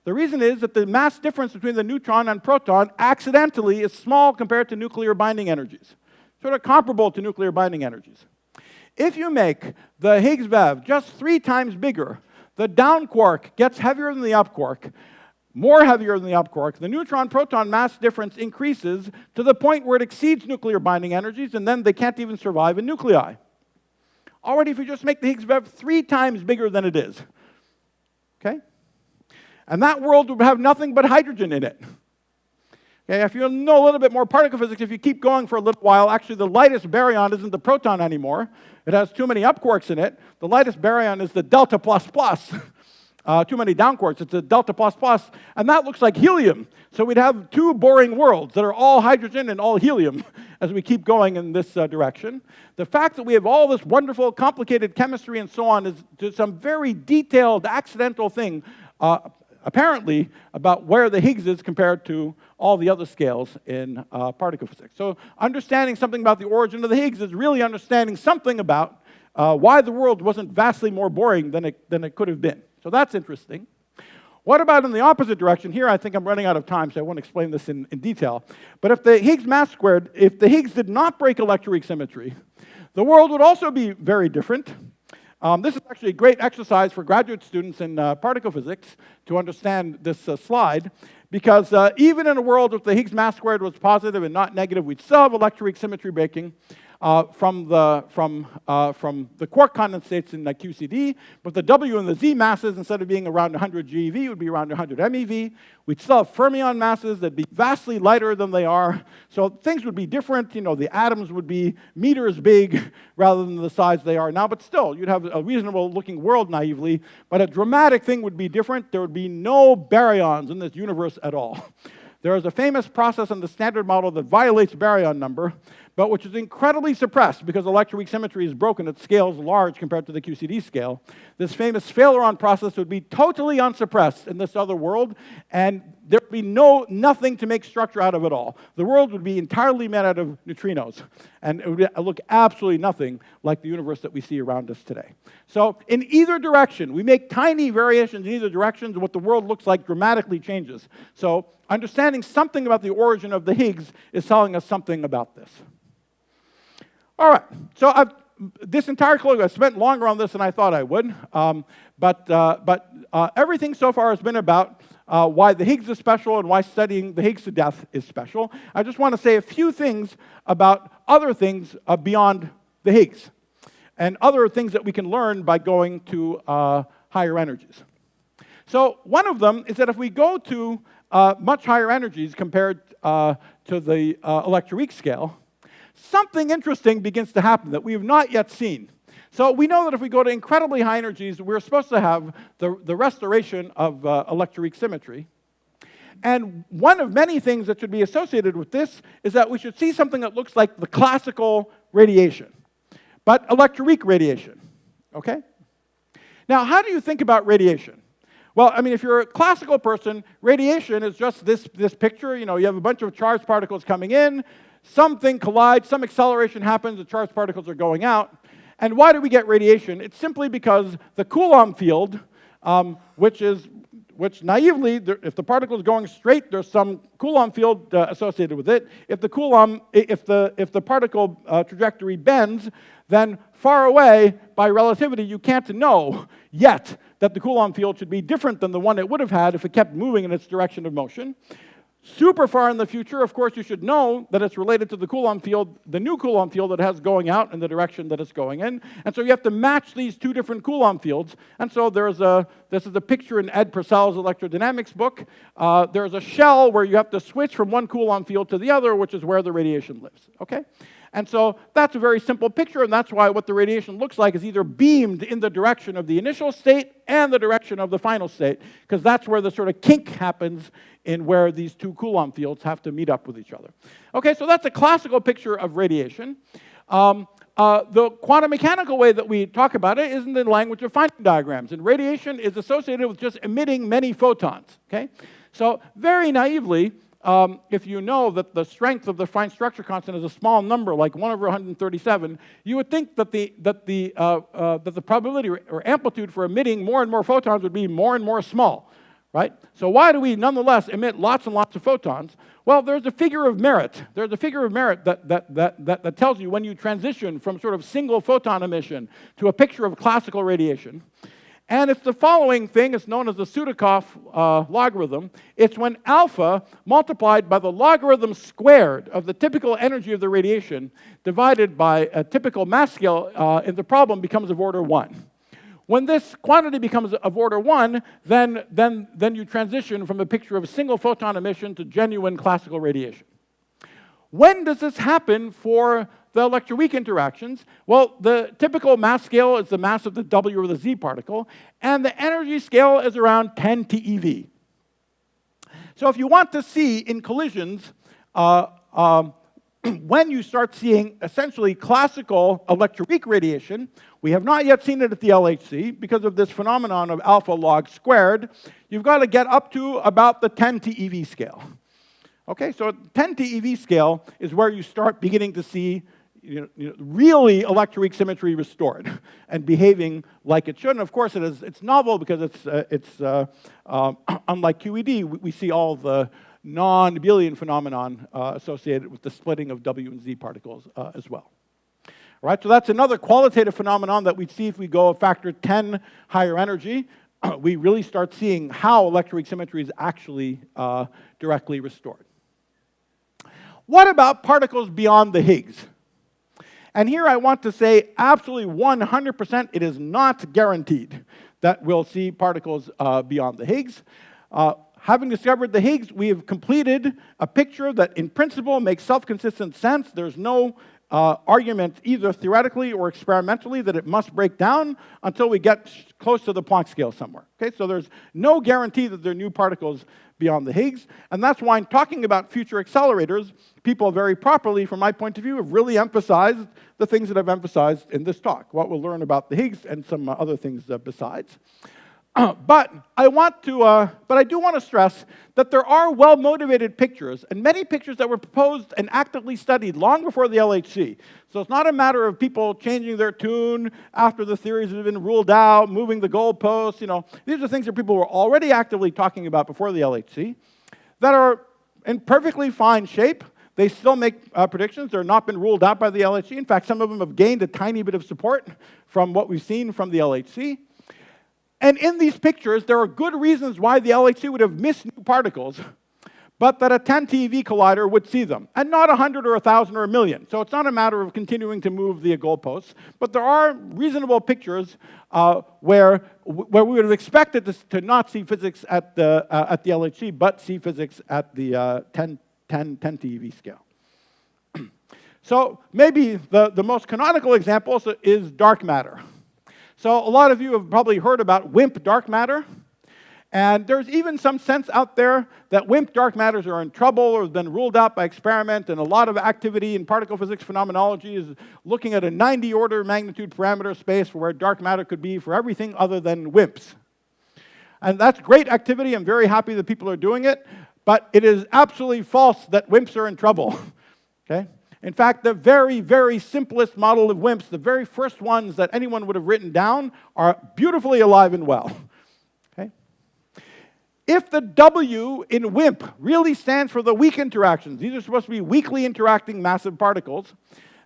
The reason is that the mass difference between the neutron and proton accidentally is small compared to nuclear binding energies, sort of comparable to nuclear binding energies. If you make the Higgs VEV just 3 times bigger, the down quark gets heavier than the up quark, more heavier than the up quark. The neutron-proton mass difference increases to the point where it exceeds nuclear binding energies, and then they can't even survive in nuclei. Already, if you just make the Higgs VEV 3 times bigger than it is, okay? And that world would have nothing but hydrogen in it. Okay, if you know a little bit more particle physics, if you keep going for a little while, actually the lightest baryon isn't the proton anymore. It has too many up quarks in it. The lightest baryon is the delta plus plus. Too many down quarks, it's a delta plus plus, and that looks like helium. So we'd have 2 boring worlds that are all hydrogen and all helium as we keep going in this direction. The fact that we have all this wonderful, complicated chemistry and so on is just some very detailed, accidental thing, apparently, about where the Higgs is compared to all the other scales in particle physics. So understanding something about the origin of the Higgs is really understanding something about why the world wasn't vastly more boring than it could have been. So that's interesting. What about in the opposite direction? Here I think I'm running out of time, so I won't explain this in detail. But if the Higgs mass squared, if the Higgs did not break electroweak symmetry, the world would also be very different. This is actually a great exercise for graduate students in particle physics to understand this slide, because even in a world if the Higgs mass squared was positive and not negative, we'd still have electroweak symmetry breaking from the quark condensates in QCD, but the W and the Z masses, instead of being around 100 GeV, would be around 100 MeV. We'd still have fermion masses that'd be vastly lighter than they are. So things would be different. The atoms would be meters big rather than the size they are now, but still, you'd have a reasonable-looking world naively, but a dramatic thing would be different. There would be no baryons in this universe at all. There is a famous process in the Standard Model that violates baryon number, but which is incredibly suppressed because electroweak symmetry is broken at scales large compared to the QCD scale. This famous Faileron process would be totally unsuppressed in this other world, and there would be nothing to make structure out of at all. The world would be entirely made out of neutrinos, and it would look absolutely nothing like the universe that we see around us today. So in either direction, we make tiny variations in either direction, what the world looks like dramatically changes. So understanding something about the origin of the Higgs is telling us something about this. All right, so this entire colloquium, I've spent longer on this than I thought I would, but everything so far has been about why the Higgs is special and why studying the Higgs to death is special. I just want to say a few things about other things beyond the Higgs and other things that we can learn by going to higher energies. So one of them is that if we go to much higher energies compared to the electroweak scale, something interesting begins to happen that we have not yet seen. So we know that if we go to incredibly high energies, we're supposed to have the restoration of electroweak symmetry. And one of many things that should be associated with this is that we should see something that looks like the classical radiation, but electroweak radiation, okay? Now, how do you think about radiation? Well, I mean, if you're a classical person, radiation is just this picture. You have a bunch of charged particles coming in, something collides, some acceleration happens, the charged particles are going out. And why do we get radiation? It's simply because the Coulomb field, which naively, if the particle is going straight, there's some Coulomb field associated with it. If the particle trajectory bends, then far away by relativity, you can't know yet that the Coulomb field should be different than the one it would have had if it kept moving in its direction of motion. Super far in the future, of course, you should know that it's related to the Coulomb field, the new Coulomb field that it has going out in the direction that it's going in. And so you have to match these 2 different Coulomb fields. And so this is a picture in Ed Purcell's electrodynamics book. There's a shell where you have to switch from one Coulomb field to the other, which is where the radiation lives, okay? And so that's a very simple picture, and that's why what the radiation looks like is either beamed in the direction of the initial state and the direction of the final state, because that's where the sort of kink happens in where these 2 Coulomb fields have to meet up with each other. Okay, so that's a classical picture of radiation. The quantum mechanical way that we talk about it is in the language of Feynman diagrams, and radiation is associated with just emitting many photons, okay? So very naively, if you know that the strength of the fine structure constant is a small number, like 1 over 137, you would think that the probability or amplitude for emitting more and more photons would be more and more small, right? So why do we nonetheless emit lots and lots of photons? Well, there's a figure of merit. There's a figure of merit that tells you when you transition from sort of single photon emission to a picture of classical radiation. And it's the following thing. It's known as the Sudakov logarithm. It's when alpha multiplied by the logarithm squared of the typical energy of the radiation divided by a typical mass scale in the problem becomes of order 1. When this quantity becomes of order 1, then you transition from a picture of single photon emission to genuine classical radiation. When does this happen for the electroweak interactions? Well, the typical mass scale is the mass of the W or the Z particle, and the energy scale is around 10 TeV. So if you want to see in collisions, when you start seeing essentially classical electroweak radiation, we have not yet seen it at the LHC because of this phenomenon of alpha log squared, you've got to get up to about the 10 TeV scale. Okay, so 10 TeV scale is where you start beginning to see really electroweak symmetry restored and behaving like it should. And of course, it's novel because it's unlike QED, we see all the non-abelian phenomenon associated with the splitting of W and Z particles as well. All right, so that's another qualitative phenomenon that we see if we go a factor 10 higher energy. We really start seeing how electroweak symmetry is actually directly restored. What about particles beyond the Higgs? And here I want to say absolutely 100% it is not guaranteed that we'll see particles beyond the Higgs. Having discovered the Higgs, we have completed a picture that in principle makes self-consistent sense. There's no argument either theoretically or experimentally that it must break down until we get close to the Planck scale somewhere. Okay, so there's no guarantee that there are new particles beyond the Higgs, and that's why in talking about future accelerators, people very properly, from my point of view, have really emphasized the things that I've emphasized in this talk, what we'll learn about the Higgs and some other things besides. But I do want to stress that there are well-motivated pictures, and many pictures that were proposed and actively studied long before the LHC. So it's not a matter of people changing their tune after the theories have been ruled out, moving the goalposts. These are things that people were already actively talking about before the LHC that are in perfectly fine shape. They still make predictions. They're not been ruled out by the LHC. In fact, some of them have gained a tiny bit of support from what we've seen from the LHC. And in these pictures, there are good reasons why the LHC would have missed new particles, but that a 10 TeV collider would see them, and not 100 or 1,000 or 1,000,000. So it's not a matter of continuing to move the goalposts, but there are reasonable pictures where we would have expected to not see physics at the LHC, but see physics at the 10 TeV scale. So maybe the most canonical example is dark matter. So a lot of you have probably heard about WIMP dark matter. And there's even some sense out there that WIMP dark matters are in trouble or have been ruled out by experiment, and a lot of activity in particle physics phenomenology is looking at a 90 order magnitude parameter space for where dark matter could be for everything other than WIMPs. And that's great activity. I'm very happy that people are doing it, but it is absolutely false that WIMPs are in trouble. Okay? In fact, the very, very simplest model of WIMPs, the very first ones that anyone would have written down, are beautifully alive and well. Okay? If the W in WIMP really stands for the weak interactions, these are supposed to be weakly interacting massive particles,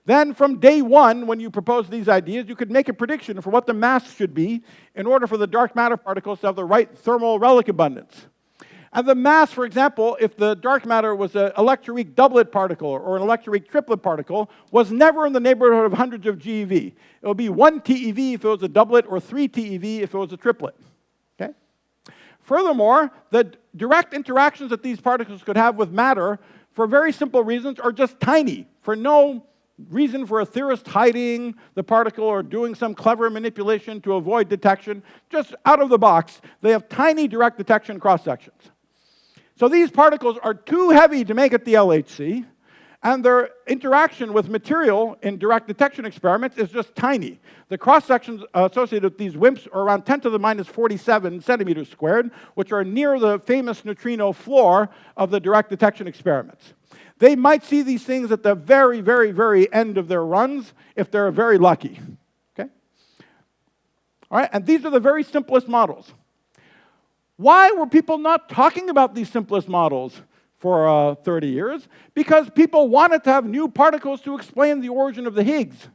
then from day one, when you propose these ideas, you could make a prediction for what the mass should be in order for the dark matter particles to have the right thermal relic abundance. And the mass, for example, if the dark matter was an electroweak doublet particle or an electroweak triplet particle, was never in the neighborhood of hundreds of GeV. It would be 1 TeV if it was a doublet or 3 TeV if it was a triplet. Okay? Furthermore, the direct interactions that these particles could have with matter, for very simple reasons, are just tiny, for no reason for a theorist hiding the particle or doing some clever manipulation to avoid detection. Just out of the box, they have tiny direct detection cross-sections. So these particles are too heavy to make it the LHC, And their interaction with material in direct detection experiments is just tiny. The cross-sections associated with these WIMPs are around 10 to the minus 47 centimeters squared, which are near the famous neutrino floor of the direct detection experiments. They might see these things at the very, very, very end of their runs if they're very lucky. Okay? All right, and these are the very simplest models. Why were people not talking about these simplest models for 30 years? Because people wanted to have new particles to explain the origin of the Higgs.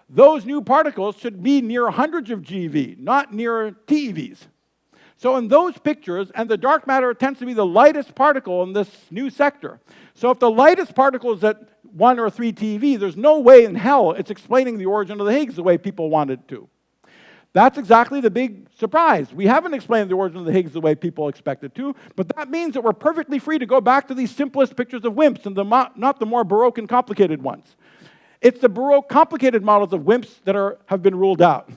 Those new particles should be near hundreds of GeV, not near TeVs. So in those pictures, and the dark matter tends to be the lightest particle in this new sector. So if the lightest particle is at 1 or 3 TeV, there's no way in hell it's explaining the origin of the Higgs the way people wanted to. That's exactly the big surprise. We haven't explained the origin of the Higgs the way people expected to, but that means that we're perfectly free to go back to these simplest pictures of WIMPs and not the more Baroque and complicated ones. It's the Baroque complicated models of WIMPs that have been ruled out.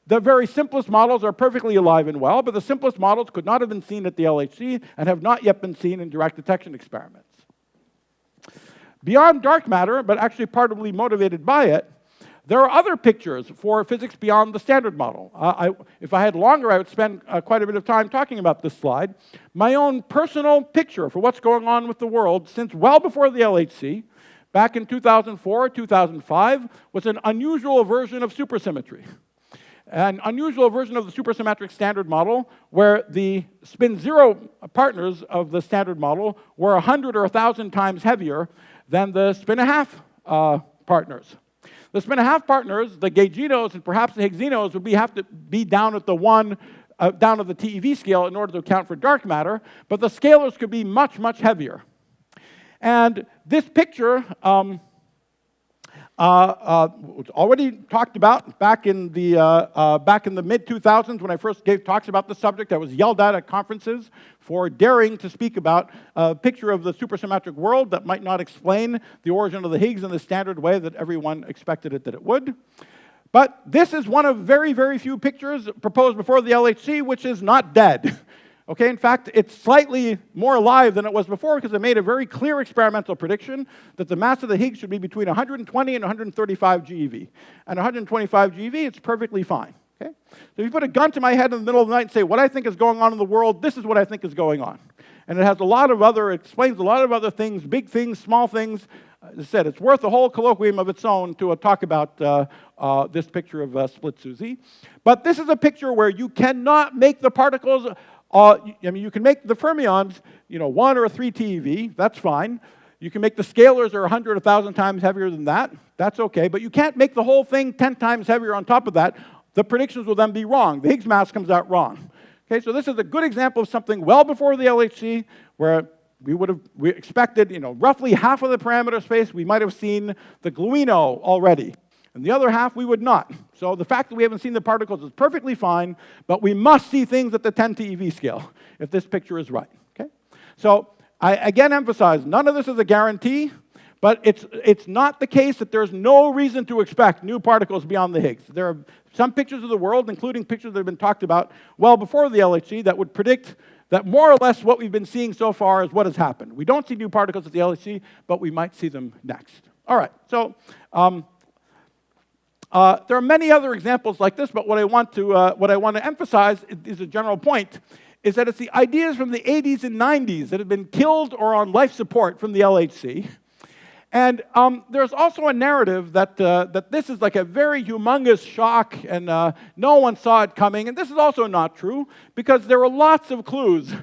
The very simplest models are perfectly alive and well, but the simplest models could not have been seen at the LHC and have not yet been seen in direct detection experiments. Beyond dark matter, but actually partly motivated by it, there are other pictures for physics beyond the standard model. If I had longer, I would spend quite a bit of time talking about this slide. My own personal picture for what's going on with the world since well before the LHC, back in 2004, 2005, was an unusual version of supersymmetry. An unusual version of the supersymmetric standard model where the spin zero partners of the standard model were 100 or 1,000 times heavier than the spin a half partners. The spin a half partners, the gauginos and perhaps the Higgsinos, would have to be down at the down at the TeV scale in order to account for dark matter, but the scalars could be much, much heavier. And this picture was already talked about back in the mid-2000s when I first gave talks about the subject. I was yelled at conferences for daring to speak about a picture of the supersymmetric world that might not explain the origin of the Higgs in the standard way that everyone expected that it would. But this is one of very, very few pictures proposed before the LHC which is not dead. Okay, in fact, it's slightly more alive than it was before because it made a very clear experimental prediction that the mass of the Higgs should be between 120 and 135 GeV. And 125 GeV, it's perfectly fine. Okay? So if you put a gun to my head in the middle of the night and say, what I think is going on in the world, this is what I think is going on. And it has a lot of it explains a lot of other things, big things, small things. As I said, it's worth a whole colloquium of its own to talk about this picture of split SUSY. But this is a picture where you cannot make the particles you can make the fermions, 1 or 3 TeV, that's fine. You can make the scalars are 100, 1,000 times heavier than that, that's okay. But you can't make the whole thing 10 times heavier on top of that. The predictions will then be wrong. The Higgs mass comes out wrong. Okay, so this is a good example of something well before the LHC where we expected, roughly half of the parameter space, we might have seen the gluino already. And the other half, we would not. So the fact that we haven't seen the particles is perfectly fine, but we must see things at the 10 TeV scale if this picture is right. Okay? So I again emphasize, none of this is a guarantee, but it's not the case that there's no reason to expect new particles beyond the Higgs. There are some pictures of the world, including pictures that have been talked about well before the LHC, that would predict that more or less what we've been seeing so far is what has happened. We don't see new particles at the LHC, but we might see them next. All right, so there are many other examples like this, but what I want to emphasize is a general point, is that it's the ideas from the 80s and 90s that have been killed or on life support from the LHC. And there's also a narrative that this is like a very humongous shock and no one saw it coming. And this is also not true because there were lots of clues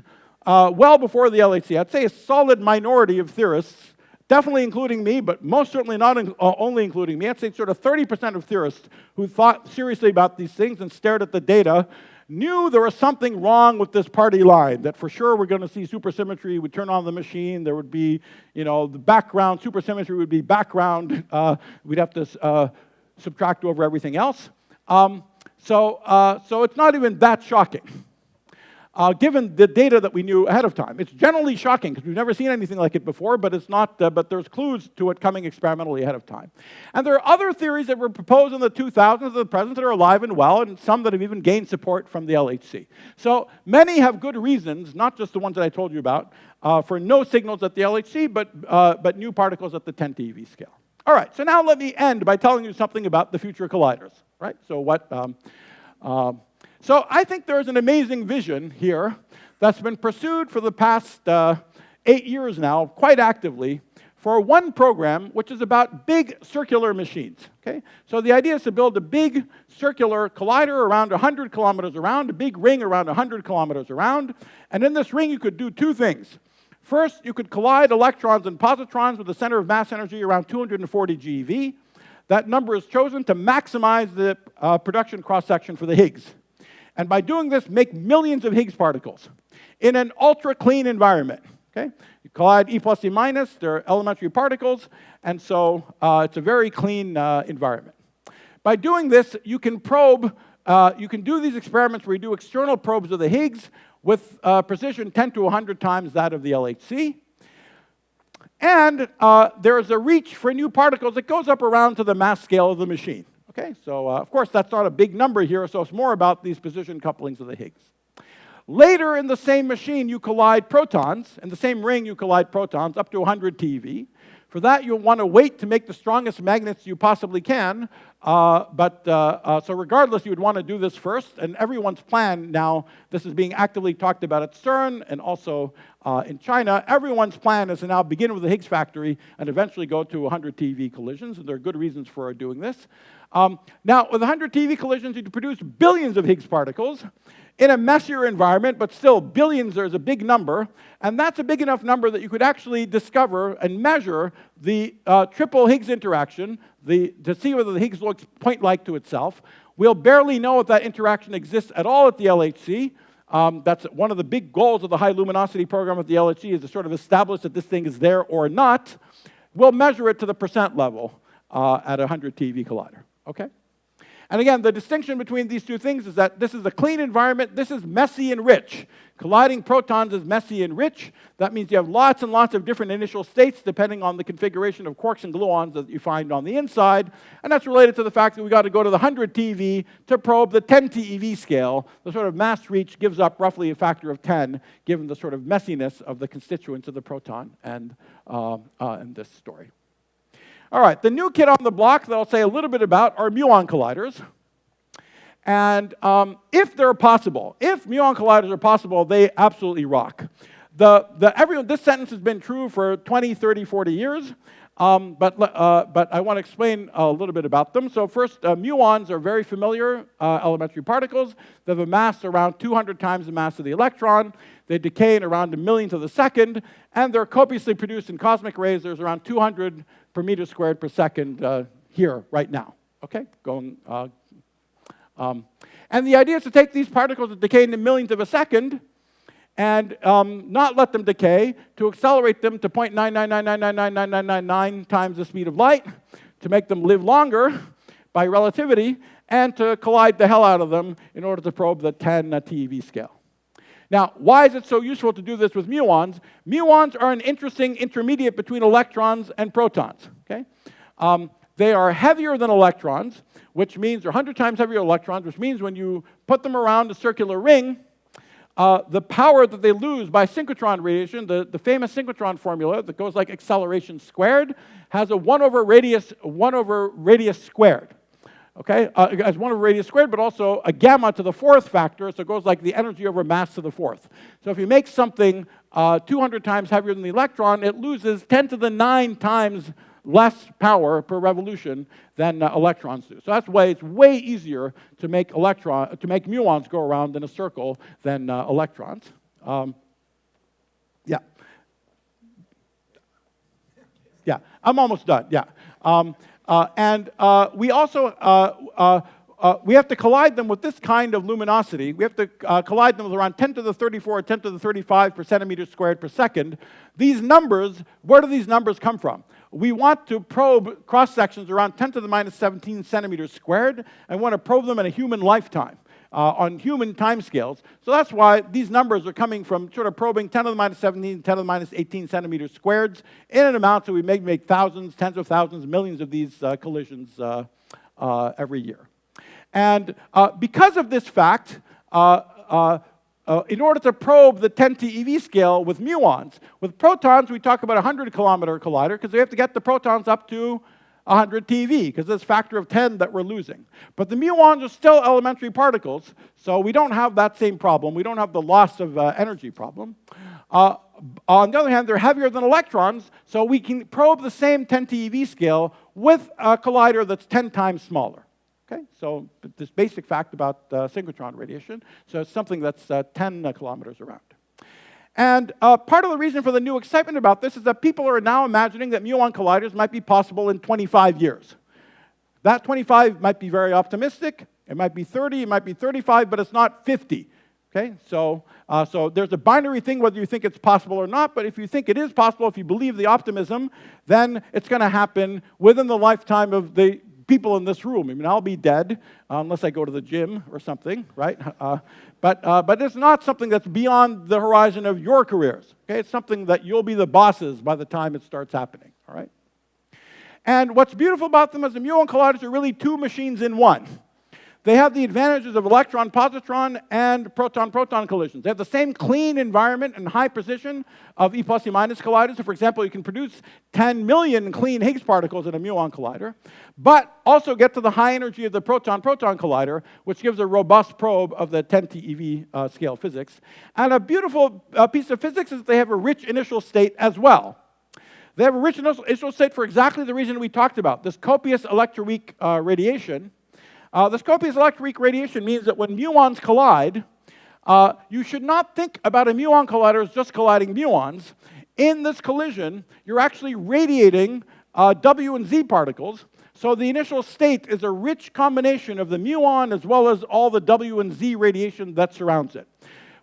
well before the LHC. I'd say a solid minority of theorists, definitely including me, but most certainly not only including me. I'd say sort of 30% of theorists who thought seriously about these things and stared at the data knew there was something wrong with this party line, that for sure we're going to see supersymmetry, we'd turn on the machine, there would be, the background, supersymmetry would be background, we'd have to subtract over everything else. So it's not even that shocking. given the data that we knew ahead of time. It's generally shocking because we've never seen anything like it before, but it's not. But there's clues to it coming experimentally ahead of time. And there are other theories that were proposed in the 2000s at the present that are alive and well, and some that have even gained support from the LHC. So many have good reasons, not just the ones that I told you about, for no signals at the LHC, but new particles at the 10 TeV scale. All right. So now let me end by telling you something about the future colliders. Right. So what? So I think there's an amazing vision here that's been pursued for the past 8 years now, quite actively, for one program which is about big circular machines. Okay? So the idea is to build a big circular collider around 100 kilometers around, a big ring around 100 kilometers around, and in this ring you could do two things. First, you could collide electrons and positrons with a center of mass energy around 240 GeV. That number is chosen to maximize the production cross-section for the Higgs. And by doing this, make millions of Higgs particles in an ultra-clean environment. Okay? You collide E plus E minus, they're elementary particles, and so it's a very clean environment. By doing this, you can probe, you can do these experiments where you do external probes of the Higgs with precision 10 to 100 times that of the LHC. And there is a reach for new particles that goes up around to the mass scale of the machine. Okay, so of course that's not a big number here, so it's more about these position couplings of the Higgs. Later in the same machine, you collide protons. In the same ring, you collide protons up to 100 TeV. For that, you'll want to wait to make the strongest magnets you possibly can. So regardless, you would want to do this first. And everyone's plan now, this is being actively talked about at CERN and also in China. Everyone's plan is to now begin with the Higgs factory and eventually go to 100 TeV collisions. And there are good reasons for doing this. Now, with 100 TeV collisions, you produce billions of Higgs particles in a messier environment, but still billions is a big number, and that's a big enough number that you could actually discover and measure the triple Higgs interaction to see whether the Higgs looks point-like to itself. We'll barely know if that interaction exists at all at the LHC. That's one of the big goals of the high luminosity program at the LHC is to sort of establish that this thing is there or not. We'll measure it to the percent level at a 100 TeV collider. Okay? And again, the distinction between these two things is that this is a clean environment, this is messy and rich. Colliding protons is messy and rich. That means you have lots and lots of different initial states depending on the configuration of quarks and gluons that you find on the inside. And that's related to the fact that we've got to go to the 100 TeV to probe the 10 TeV scale. The sort of mass reach gives up roughly a factor of 10, given the sort of messiness of the constituents of the proton and in this story. All right, the new kid on the block that I'll say a little bit about are muon colliders. And if they're possible, if muon colliders are possible, they absolutely rock. This sentence has been true for 20, 30, 40 years, but I want to explain a little bit about them. So first, muons are very familiar elementary particles. They have a mass around 200 times the mass of the electron. They decay in around a millionth of a second, and they're copiously produced in cosmic rays. There's around 200 per meter squared per second here, right now. Okay, and the idea is to take these particles that decay in a millionth of a second and not let them decay, to accelerate them to 0.999999999 times the speed of light, to make them live longer by relativity, and to collide the hell out of them in order to probe the 10 TeV scale. Now, why is it so useful to do this with muons? Muons are an interesting intermediate between electrons and protons. Okay? They are heavier than electrons, which means they're 100 times heavier than electrons, which means when you put them around a circular ring, the power that they lose by synchrotron radiation, the famous synchrotron formula that goes like acceleration squared, has a 1 over radius squared. Okay, as 1 over radius squared, but also a gamma to the 4th factor, so it goes like the energy over mass to the 4th. So if you make something 200 times heavier than the electron, it loses 10 to the 9 times less power per revolution than electrons do. So that's why it's way easier to make muons go around in a circle than electrons. Yeah, I'm almost done. Yeah. We also we have to collide them with this kind of luminosity. We have to collide them with around 10 to the 34, 10 to the 35 per centimeter squared per second. These numbers, where do these numbers come from? We want to probe cross-sections around 10 to the minus 17 centimeters squared, and we want to probe them in a human lifetime. on human timescales. So that's why these numbers are coming from sort of probing 10 to the minus 17, 10 to the minus 18 centimeters squared in an amount that we make thousands, tens of thousands, millions of these collisions every year. And because of this fact, in order to probe the 10 TeV scale with muons, with protons we talk about a 100-kilometer collider because we have to get the protons up to 100 TeV, because there's a factor of 10 that we're losing. But the muons are still elementary particles, so we don't have that same problem. We don't have the loss of energy problem. On the other hand, they're heavier than electrons, so we can probe the same 10 TeV scale with a collider that's 10 times smaller. Okay, so this basic fact about synchrotron radiation, so it's something that's 10 kilometers around. And part of the reason for the new excitement about this is that people are now imagining that muon colliders might be possible in 25 years. That 25 might be very optimistic. It might be 30, it might be 35, but it's not 50. Okay, so there's a binary thing whether you think it's possible or not, but if you think it is possible, if you believe the optimism, then it's going to happen within the lifetime of the people in this room. I mean, I'll be dead unless I go to the gym or something, right? But it's not something that's beyond the horizon of your careers. Okay, it's something that you'll be the bosses by the time it starts happening. All right. And what's beautiful about them is the muon colliders are really two machines in one. They have the advantages of electron-positron and proton-proton collisions. They have the same clean environment and high precision of E plus E minus colliders. So for example, you can produce 10 million clean Higgs particles in a muon collider, but also get to the high energy of the proton-proton collider, which gives a robust probe of the 10 TeV scale physics. And a beautiful piece of physics is that they have a rich initial state as well. They have a rich initial state for exactly the reason we talked about, this copious electroweak radiation. This copious electroweak radiation means that when muons collide, you should not think about a muon collider as just colliding muons. In this collision, you're actually radiating W and Z particles. So the initial state is a rich combination of the muon as well as all the W and Z radiation that surrounds it.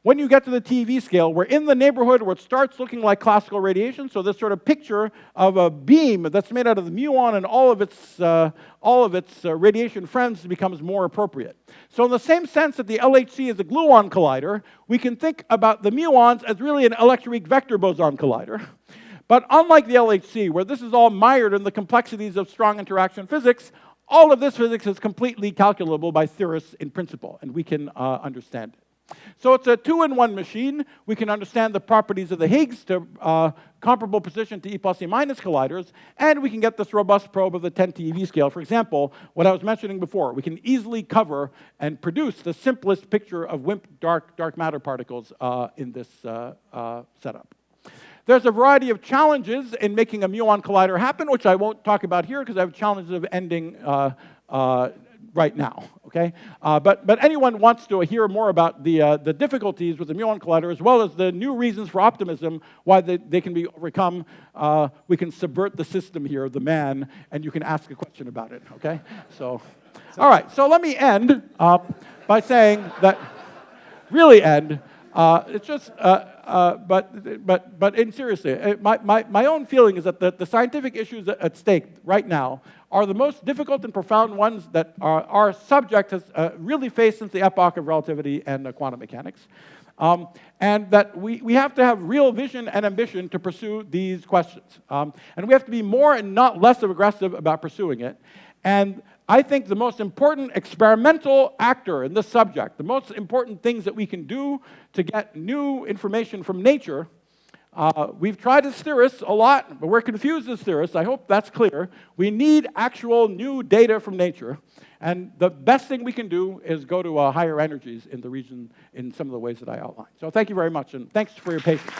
When you get to the TeV scale, we're in the neighborhood where it starts looking like classical radiation. So this sort of picture of a beam that's made out of the muon and all of its radiation friends becomes more appropriate. So in the same sense that the LHC is a gluon collider, we can think about the muons as really an electroweak vector boson collider. But unlike the LHC, where this is all mired in the complexities of strong interaction physics, all of this physics is completely calculable by theorists in principle, and we can understand it. So it's a two-in-one machine. We can understand the properties of the Higgs to comparable position to E plus E minus colliders, and we can get this robust probe of the 10 TeV scale. For example, what I was mentioning before, we can easily cover and produce the simplest picture of WIMP dark matter particles in this setup. There's a variety of challenges in making a muon collider happen, which I won't talk about here because I have challenges of ending right now, okay? But anyone wants to hear more about the difficulties with the muon collider as well as the new reasons for optimism, why they can be overcome, we can subvert the system here of the man, and you can ask a question about it, okay? So all right, so let me end by saying that, really end, it's just, but in seriously, my own feeling is that the scientific issues at stake right now are the most difficult and profound ones that our subject has really faced since the epoch of relativity and quantum mechanics. And that we have to have real vision and ambition to pursue these questions. And we have to be more and not less aggressive about pursuing it. And I think the most important experimental actor in this subject, the most important things that we can do to get new information from nature, we've tried as theorists a lot, but we're confused as theorists. I hope that's clear. We need actual new data from nature. And the best thing we can do is go to higher energies in the region in some of the ways that I outlined. So thank you very much, and thanks for your patience.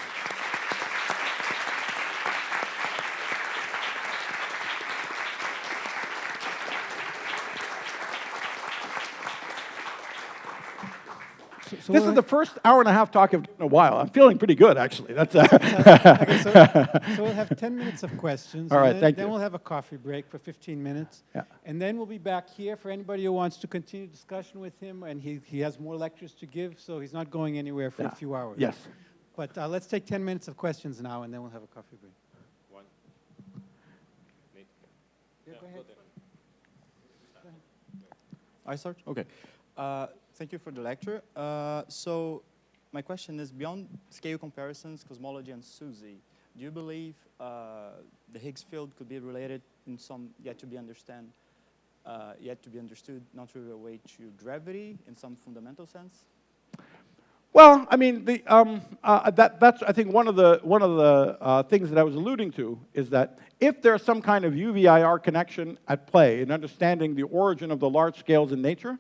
So this is the first hour and a half talk I've done in a while. I'm feeling pretty good, actually. That's okay, so we'll have 10 minutes of questions. All right, thank you. Then we'll have a coffee break for 15 minutes. Yeah. And then we'll be back here for anybody who wants to continue discussion with him. And he has more lectures to give, so he's not going anywhere for a few hours. Yes. But let's take 10 minutes of questions now, and then we'll have a coffee break. Yeah, go ahead. I start? Okay. Thank you for the lecture. So my question is, beyond scale comparisons, cosmology, and SUSY, do you believe the Higgs field could be related in some yet to be understood, not really a way to gravity in some fundamental sense? Well, I mean, that's I think one of the things that I was alluding to is that if there's some kind of UVIR connection at play in understanding the origin of the large scales in nature,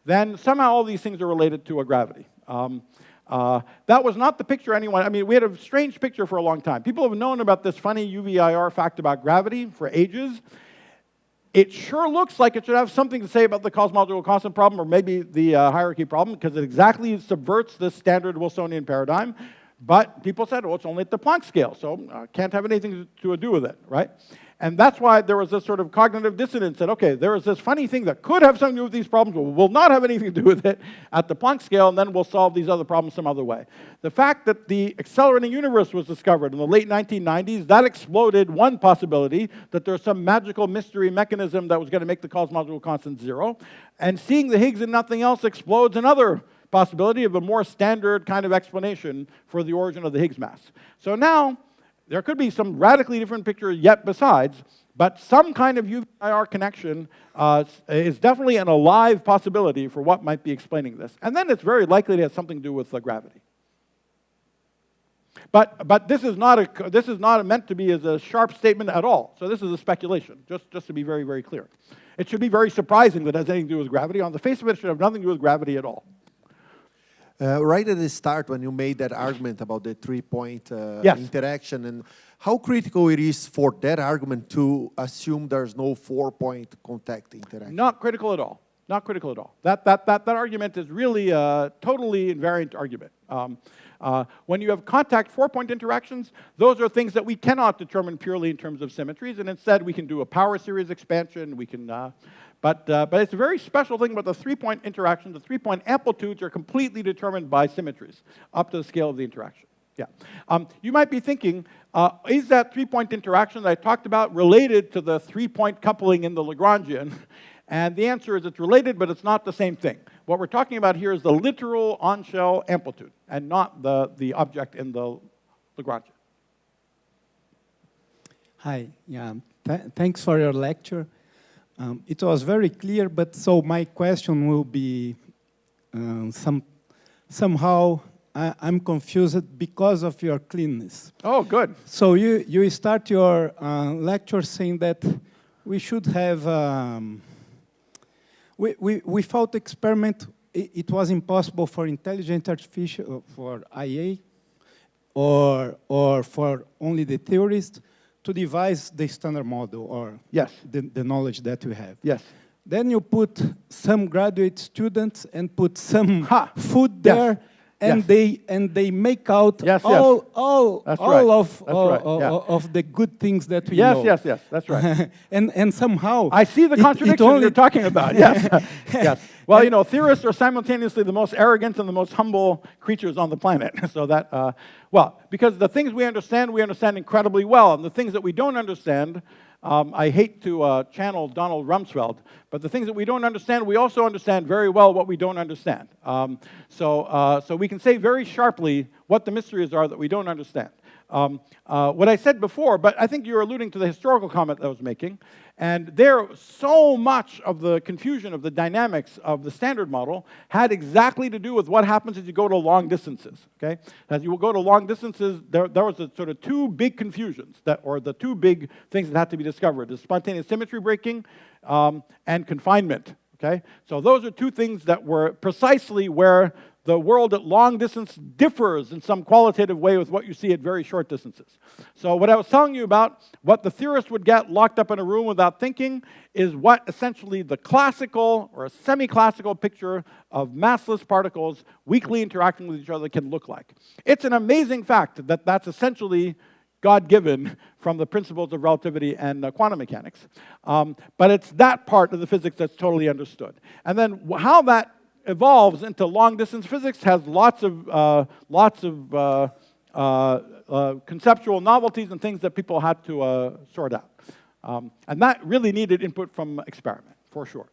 then somehow all these things are related to a gravity. That was not the picture anyone, I mean, we had a strange picture for a long time. People have known about this funny UVIR fact about gravity for ages. It sure looks like it should have something to say about the cosmological constant problem or maybe the hierarchy problem because it exactly subverts the standard Wilsonian paradigm. But people said, oh, it's only at the Planck scale, so can't have anything to do with it, right? And that's why there was this sort of cognitive dissonance that, okay, there is this funny thing that could have something to do with these problems, but will not have anything to do with it at the Planck scale, and then we'll solve these other problems some other way. The fact that the accelerating universe was discovered in the late 1990s, that exploded one possibility, that there's some magical mystery mechanism that was going to make the cosmological constant zero. And seeing the Higgs and nothing else explodes another possibility of a more standard kind of explanation for the origin of the Higgs mass. So now, there could be some radically different picture yet besides, but some kind of UVIR connection is definitely an alive possibility for what might be explaining this. And then it's very likely to have something to do with gravity. But this is not meant to be as a sharp statement at all. So this is a speculation, just to be very, very clear. It should be very surprising that it has anything to do with gravity. On the face of it, it should have nothing to do with gravity at all. Right at the start, when you made that argument about the three-point yes. interaction, and how critical it is for that argument to assume there's no four-point contact interaction? Not critical at all. Not critical at all. That argument is really a totally invariant argument. When you have contact four-point interactions, those are things that we cannot determine purely in terms of symmetries, and instead we can do a power series expansion. We can, but it's a very special thing about the three-point interactions. The three-point amplitudes are completely determined by symmetries up to the scale of the interaction. Yeah. You might be thinking, is that three-point interaction that I talked about related to the three-point coupling in the Lagrangian? And the answer is it's related, but it's not the same thing. What we're talking about here is the literal on-shell amplitude, and not the object in the Lagrangian. Hi, yeah, thanks for your lecture. It was very clear, but so my question will be somehow I'm confused because of your cleanness. Oh, good. So you start your lecture saying that we should have without experiment, it was impossible for intelligent artificial, for IA, or for only the theorists to devise the standard model, or yes. the knowledge that we have. Yes. Then you put some graduate students and put some food there, yes. and yes. they make out yes, all right. of the good things that we yes, know. Yes, yes, that's right. and somehow I see the contradiction you're talking about. Yes, yes. Well, you know, theorists are simultaneously the most arrogant and the most humble creatures on the planet. So that, well, because the things we understand incredibly well, and the things that we don't understand, I hate to channel Donald Rumsfeld, but the things that we don't understand, we also understand very well what we don't understand. So we can say very sharply what the mysteries are that we don't understand. What I said before, but I think you're alluding to the historical comment that I was making, and there, so much of the confusion of the dynamics of the standard model had exactly to do with what happens as you go to long distances, okay? As you go to long distances, there was a sort of two big confusions, or the two big things that had to be discovered, the spontaneous symmetry breaking and confinement, okay? So those are two things that were precisely where the world at long distance differs in some qualitative way with what you see at very short distances. So what I was telling you about, what the theorist would get locked up in a room without thinking, is what essentially the classical or semi-classical picture of massless particles weakly interacting with each other can look like. It's an amazing fact that that's essentially God-given from the principles of relativity and quantum mechanics. But it's that part of the physics that's totally understood. And then how that evolves into long-distance physics has lots of conceptual novelties and things that people had to sort out. And that really needed input from experiment, for sure.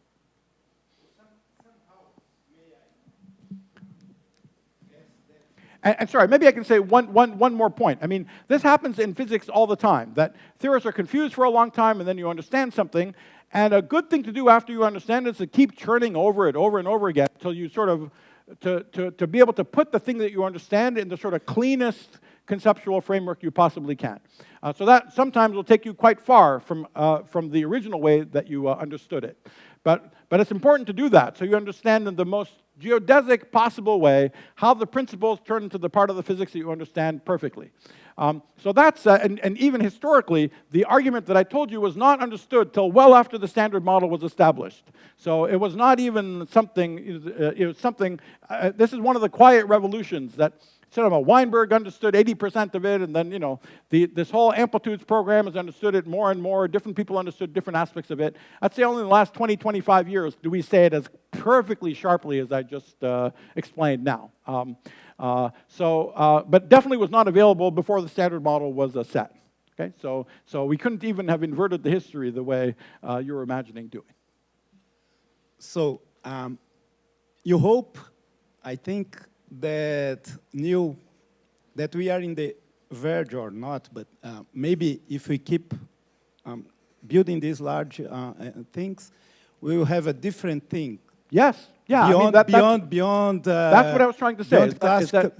And sorry, maybe I can say one more point. I mean, this happens in physics all the time, that theorists are confused for a long time, and then you understand something. And a good thing to do after you understand it is to keep churning over it over and over again until you sort of, to be able to put the thing that you understand in the sort of cleanest conceptual framework you possibly can. So that sometimes will take you quite far from the original way that you understood it. But it's important to do that, so you understand in the most geodesic possible way how the principles turn into the part of the physics that you understand perfectly. So that's, and even historically, the argument that I told you was not understood till well after the standard model was established. So it was not even something, it was something, this is one of the quiet revolutions that sort of a Weinberg understood 80% of it, and then, you know, this whole amplitudes program has understood it more and more. Different people understood different aspects of it. I'd say only in the last 20, 25 years do we say it as perfectly sharply as I just explained now. But definitely was not available before the standard model was set. Okay, so we couldn't even have inverted the history the way you were imagining doing. So you hope, I think, that we are in the verge or not, but maybe if we keep building these large things, we will have a different thing. Yes, yeah. Beyond. That's what I was trying to say.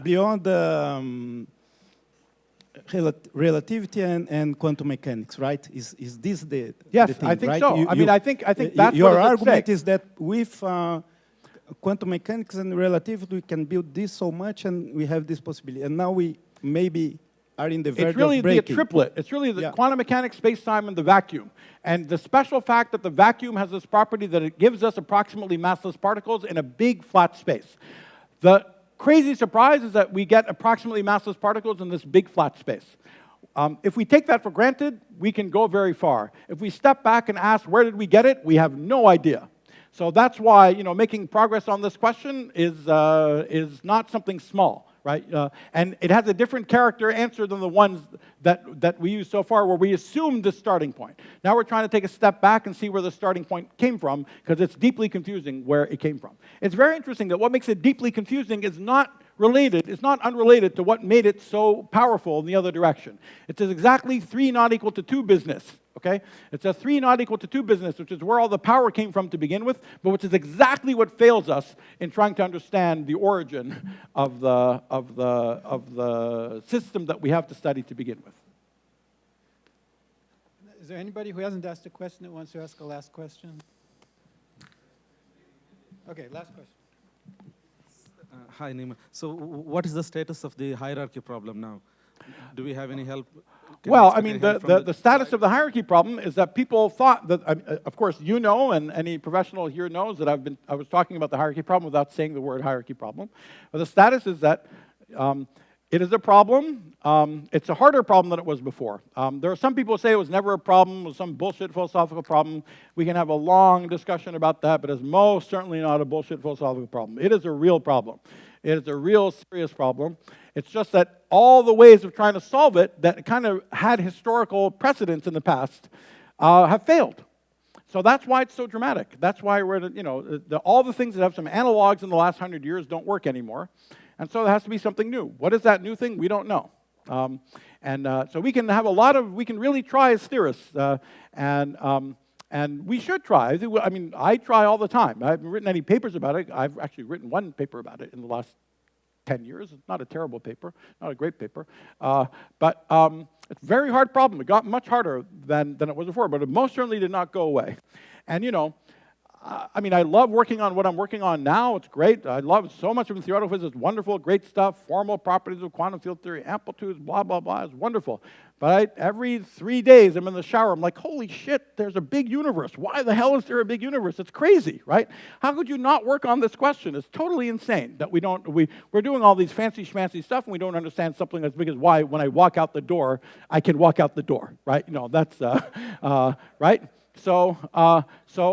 Beyond relativity and quantum mechanics, right? Is this the yes? The thing, I think right? so. I mean, I think that's your what argument is that with quantum mechanics and relativity, we can build this so much, and we have this possibility. And now we maybe are in the verge It's really of breaking. the triplet. It's really the quantum mechanics, space-time, and the vacuum. And the special fact that the vacuum has this property that it gives us approximately massless particles in a big flat space. The crazy surprise is that we get approximately massless particles in this big flat space. If we take that for granted, we can go very far. If we step back and ask, where did we get it? We have no idea. So that's why, you know, making progress on this question is not something small, right? And it has a different character answer than the ones that we use so far, where we assumed the starting point. Now we're trying to take a step back and see where the starting point came from, because it's deeply confusing where it came from. It's very interesting that what makes it deeply confusing is not related, it's not unrelated to what made it so powerful in the other direction. It's exactly 3 not equal to 2 business. Okay? It's a 3 not equal to 2 business, which is where all the power came from to begin with, but which is exactly what fails us in trying to understand the origin of the system that we have to study to begin with. Is there anybody who hasn't asked a question that wants to ask a last question? Okay, last question. Hi, Nima. So what is the status of the hierarchy problem now? Do we have any help? Well, I mean, the status of the hierarchy problem is that people thought that, of course, you know, and any professional here knows that I was talking about the hierarchy problem without saying the word hierarchy problem. But the status is that it is a problem. It's a harder problem than it was before. There are some people who say it was never a problem, it was some bullshit philosophical problem. We can have a long discussion about that, but it's most certainly not a bullshit philosophical problem. It is a real problem. It is a real serious problem. It's just that all the ways of trying to solve it that kind of had historical precedents in the past have failed. So that's why it's so dramatic. That's why we're, you know, all the things that have some analogs in the last 100 years don't work anymore. And so there has to be something new. What is that new thing? We don't know. So we can have we can really try as theorists. And we should try. I mean, I try all the time. I haven't written any papers about it. I've actually written one paper about it in the last 10 years. It's not a terrible paper, not a great paper. But it's a very hard problem. It got much harder than it was before, but it most certainly did not go away. And, you know, I mean, I love working on what I'm working on now. It's great. I love so much of theoretical physics. It's wonderful, great stuff. Formal properties of quantum field theory, amplitudes, blah, blah, blah. It's wonderful. But every 3 days, I'm in the shower. I'm like, holy shit, there's a big universe. Why the hell is there a big universe? It's crazy, right? How could you not work on this question? It's totally insane that we're doing all these fancy schmancy stuff and we don't understand something as big as why when I walk out the door, I can walk out the door, right? You know, that's, right? So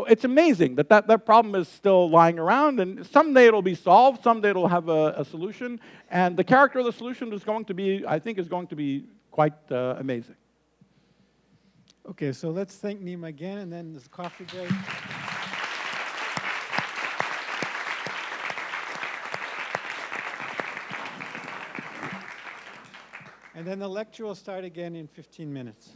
it's amazing that problem is still lying around, and someday it'll be solved, someday it'll have a solution, and the character of the solution is going to be, I think, is going to be quite amazing. Okay, so let's thank Nima again, and then there's a coffee break. And then the lecture will start again in 15 minutes.